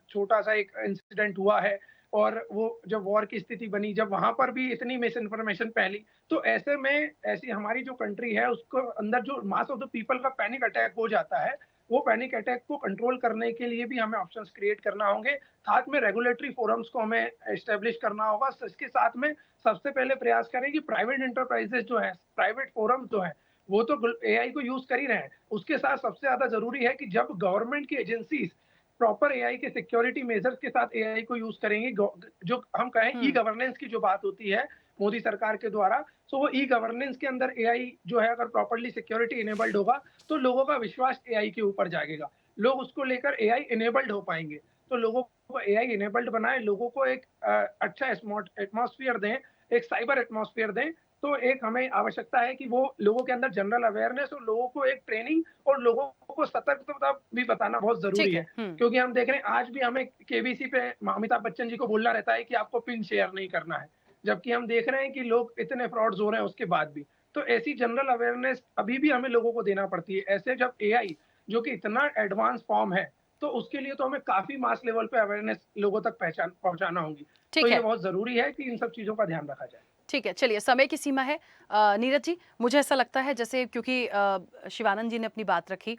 छोटा सा एक इंसिडेंट हुआ है और वो जब वॉर की स्थिति बनी, जब वहां पर भी इतनी मिस इन्फॉर्मेशन फैली, तो ऐसे में ऐसी हमारी जो कंट्री है उसको अंदर जो मास ऑफ द पीपल का पैनिक अटैक हो जाता है, वो पैनिक अटैक को कंट्रोल करने के लिए भी हमें ऑप्शंस क्रिएट करना होंगे। साथ में रेगुलेटरी फोरम्स को हमें एस्टेब्लिश करना होगा। इसके साथ में सबसे पहले प्रयास करें कि प्राइवेट एंटरप्राइजेस जो है, प्राइवेट फोरम्स जो है, वो तो एआई को यूज कर ही रहे हैं, उसके साथ सबसे ज्यादा जरूरी है कि जब गवर्नमेंट की एजेंसीज प्रॉपर एआई के सिक्योरिटी मेजर्स के साथ एआई को यूज करेंगे, जो हम कहें ई गवर्नेंस की जो बात होती है मोदी सरकार के द्वारा, तो वो ई गवर्नेंस के अंदर एआई जो है अगर प्रॉपर्ली सिक्योरिटी इनेबल्ड होगा तो लोगों का विश्वास एआई के ऊपर जागेगा, लोग उसको लेकर एआई इनेबल्ड हो पाएंगे। तो लोगों को एआई इनेबल्ड बनाए, लोगों को एक अच्छा एटमॉस्फेयर दें, एक साइबर एटमॉस्फेयर दें। तो एक हमें आवश्यकता है कि वो लोगों के अंदर जनरल अवेयरनेस और लोगों को एक ट्रेनिंग और लोगों को सतर्कता भी बताना बहुत जरूरी है। क्योंकि हम देख रहे हैं आज भी हमें केबीसी पे अमिताभ बच्चन जी को बोलना रहता है कि आपको पिन शेयर नहीं करना है, जबकि हम देख रहे हैं कि लोग इतने फ्रॉड्स हो रहे हैं उसके बाद भी। तो ऐसी जनरल अवेयरनेस अभी भी हमें लोगों को देना पड़ती है। ऐसे जब एआई जो कि इतना एडवांस फॉर्म है, तो उसके लिए तो हमें काफी मास लेवल पे अवेयरनेस लोगों तक पहुंचाना होगी। तो ये बहुत जरूरी है कि इन सब चीजों का ध्यान रखा जाए। ठीक है, चलिए समय की सीमा है। नीरज जी, मुझे ऐसा लगता है जैसे क्योंकि शिवानंद जी ने अपनी बात रखी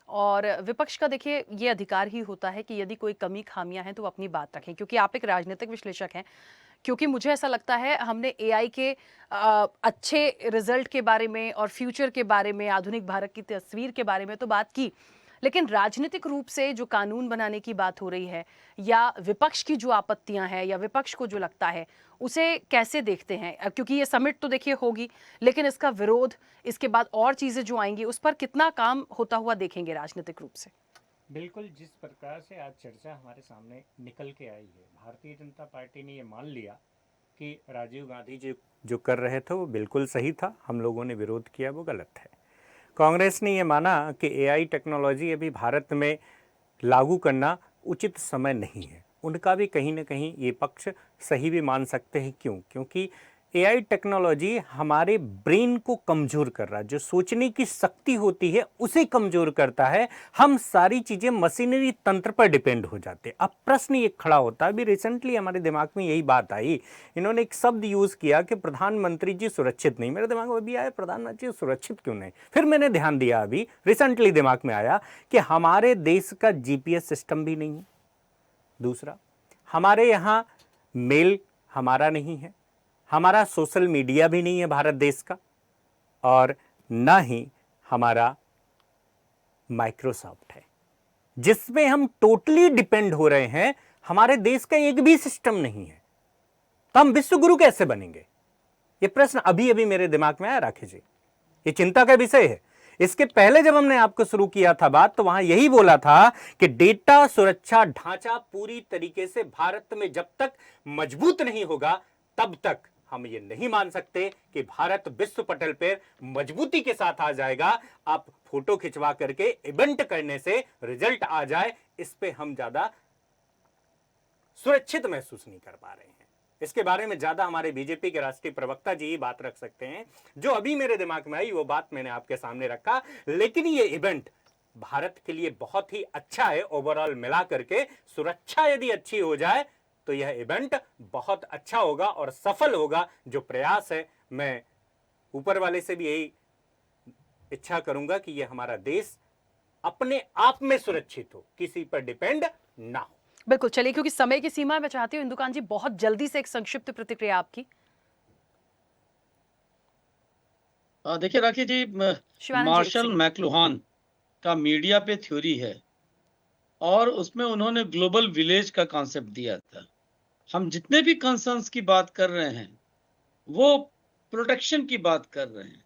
और विपक्ष का देखिए ये अधिकार ही होता है कि यदि कोई कमी खामियां हैं तो वो अपनी बात रखें, क्योंकि आप एक राजनीतिक विश्लेषक हैं। क्योंकि मुझे ऐसा लगता है हमने एआई के अच्छे रिजल्ट के बारे में और फ्यूचर के बारे में, आधुनिक भारत की तस्वीर के बारे में तो बात की, लेकिन राजनीतिक रूप से जो कानून बनाने की बात हो रही है या विपक्ष की जो आपत्तियां हैं या विपक्ष को जो लगता है उसे कैसे देखते हैं? क्योंकि ये समिट तो देखिए होगी, लेकिन इसका विरोध, इसके बाद और चीजें जो आएंगी, उस पर कितना काम होता हुआ देखेंगे राजनीतिक रूप से? बिल्कुल, जिस प्रकार से आज चर्चा हमारे सामने निकल के आई है, भारतीय जनता पार्टी ने ये मान लिया कि राजीव गांधी जी जो कर रहे थे वो बिल्कुल सही था, हम लोगों ने विरोध किया वो गलत है। कांग्रेस ने ये माना कि एआई टेक्नोलॉजी अभी भारत में लागू करना उचित समय नहीं है। उनका भी कहीं ना कहीं ये पक्ष सही भी मान सकते हैं। क्योंकि एआई टेक्नोलॉजी हमारे ब्रेन को कमज़ोर कर रहा है, जो सोचने की शक्ति होती है उसे कमज़ोर करता है। हम सारी चीज़ें मशीनरी तंत्र पर डिपेंड हो जाते हैं। अब प्रश्न ये खड़ा होता है, अभी रिसेंटली हमारे दिमाग में यही बात आई, इन्होंने एक शब्द यूज़ किया कि प्रधानमंत्री जी सुरक्षित नहीं। मेरे दिमाग में अभी आया प्रधानमंत्री सुरक्षित क्यों नहीं, फिर मैंने ध्यान दिया, अभी रिसेंटली दिमाग में आया कि हमारे देश का जीपीएस सिस्टम भी नहीं है। दूसरा, हमारे यहाँ मेल हमारा नहीं है, हमारा सोशल मीडिया भी नहीं है भारत देश का, और ना ही हमारा माइक्रोसॉफ्ट है जिसमें हम टोटली डिपेंड हो रहे हैं। हमारे देश का एक भी सिस्टम नहीं है, तो हम विश्व गुरु कैसे बनेंगे? ये प्रश्न अभी अभी मेरे दिमाग में आया राकेश जी, ये चिंता का विषय है। इसके पहले जब हमने आपको शुरू किया था बात, तो वहां यही बोला था कि डेटा सुरक्षा ढांचा पूरी तरीके से भारत में जब तक मजबूत नहीं होगा तब तक हम ये नहीं मान सकते कि भारत विश्व पटल पर मजबूती के साथ आ जाएगा। आप फोटो खिंचवा करके इवेंट करने से रिजल्ट आ जाए, इस पे हम ज्यादा सुरक्षित महसूस नहीं कर पा रहे हैं। इसके बारे में ज्यादा हमारे बीजेपी के राष्ट्रीय प्रवक्ता जी ही बात रख सकते हैं। जो अभी मेरे दिमाग में आई वो बात मैंने आपके सामने रखा। लेकिन ये इवेंट भारत के लिए बहुत ही अच्छा है। ओवरऑल मिला करके सुरक्षा यदि अच्छी हो जाए तो यह इवेंट बहुत अच्छा होगा और सफल होगा। जो प्रयास है, मैं ऊपर वाले से भी यही इच्छा करूंगा कि यह हमारा देश अपने आप में सुरक्षित हो, किसी पर डिपेंड ना हो। बिल्कुल, चलिए, क्योंकि समय की सीमा मैं चाहती हूँ इंदुकांत जी बहुत जल्दी से एक संक्षिप्त प्रतिक्रिया आपकी। देखिए राखी जी, मार्शल मैक्लुहान का मीडिया पे थ्योरी है और उसमें उन्होंने ग्लोबल विलेज का कॉन्सेप्ट दिया था। हम जितने भी कंसर्न्स की बात कर रहे हैं वो प्रोटेक्शन की बात कर रहे हैं,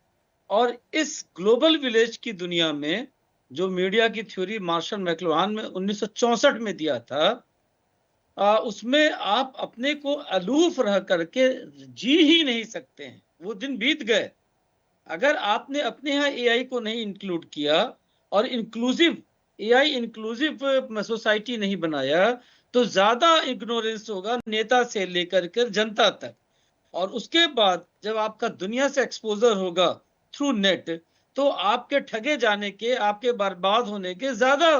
और इस ग्लोबल विलेज की दुनिया में जो मीडिया की थ्योरी मार्शल मैक्लुहान में 1964 में दिया था, उसमें आप अपने को अलूफ रह करके जी ही नहीं सकते हैं। वो दिन बीत गए। अगर आपने अपने यहाँ एआई को नहीं इंक्लूड किया और इंक्लूसिव एआई इंक्लूसिव सोसाइटी नहीं बनाया, तो ज्यादा इग्नोरेंस होगा नेता से लेकर कर जनता तक। और उसके बाद जब आपका दुनिया से एक्सपोजर होगा थ्रू नेट, तो आपके ठगे जाने के, आपके बर्बाद होने के ज्यादा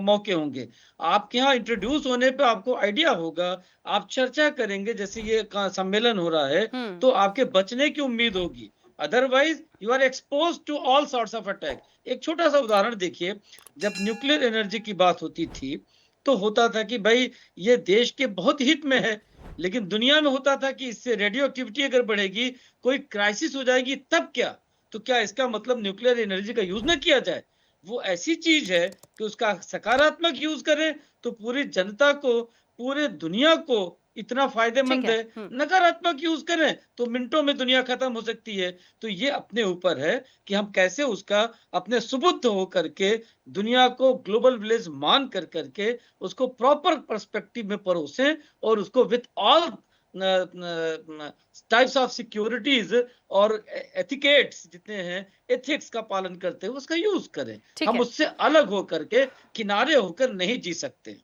मौके होंगे। आपके यहाँ इंट्रोड्यूस होने पे आपको आइडिया होगा, आप चर्चा करेंगे, जैसे ये सम्मेलन हो रहा है, तो आपके बचने की उम्मीद होगी। Otherwise you are expose to all sorts of attack. एक छोटा सा उदाहरण देखिए, जब न्यूक्लियर एनर्जी की बात होती थी तो होता था कि भाई ये देश के बहुत हित में है, लेकिन दुनिया में होता था कि इससे रेडियो एक्टिविटी अगर बढ़ेगी, कोई क्राइसिस हो जाएगी, तब क्या? तो क्या इसका मतलब न्यूक्लियर एनर्जी का यूज न किया जाए? वो ऐसी चीज है कि उसका सकारात्मक यूज करें तो पूरी जनता को, पूरे दुनिया को इतना फायदेमंद है। नकारात्मक यूज करें तो मिनटों में दुनिया खत्म हो सकती है। तो ये अपने ऊपर है कि हम कैसे उसका अपने सुबुद्ध हो करके दुनिया को ग्लोबल विलेज मान कर करके उसको प्रॉपर पर्सपेक्टिव में परोसें और उसको with all types of securities और एथिकेट्स जितने हैं, एथिक्स का पालन करते हुए उसका यूज करें। हम उससे अलग होकर के, किनारे होकर नहीं जी सकते।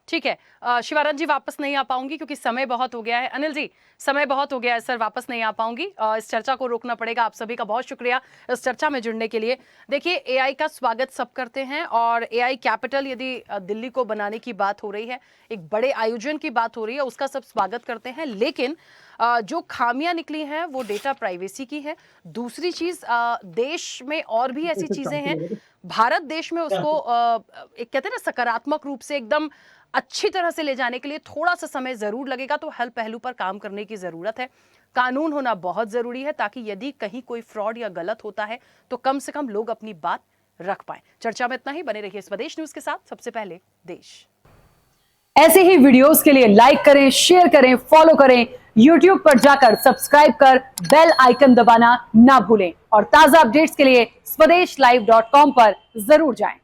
ठीक है, शिवानंद जी वापस नहीं आ पाऊंगी क्योंकि समय बहुत हो गया है। अनिल जी, समय बहुत हो गया है सर, वापस नहीं आ पाऊंगी। इस चर्चा को रोकना पड़ेगा। आप सभी का बहुत शुक्रिया इस चर्चा में जुड़ने के लिए। देखिए, एआई का स्वागत सब करते हैं और एआई कैपिटल यदि दिल्ली को बनाने की बात हो रही है, एक बड़े आयोजन की बात हो रही है, उसका सब स्वागत करते हैं। लेकिन जो खामियां निकली हैं वो डेटा प्राइवेसी की है। दूसरी चीज, देश में और भी ऐसी चीजें हैं, भारत देश में उसको एक कहते हैं ना सकारात्मक रूप से एकदम अच्छी तरह से ले जाने के लिए थोड़ा सा समय जरूर लगेगा। तो हर पहलू पर काम करने की जरूरत है। कानून होना बहुत जरूरी है ताकि यदि कहीं कोई फ्रॉड या गलत होता है तो कम से कम लोग अपनी बात रख पाए। चर्चा में इतना ही। बने रहिए स्वदेश न्यूज के साथ। सबसे पहले देश। ऐसे ही वीडियोस के लिए लाइक करें, शेयर करें, फॉलो करें। YouTube पर जाकर सब्सक्राइब कर बेल आइकन दबाना ना भूलें और ताजा अपडेट्स के लिए swedeshlive.com पर जरूर जाएं।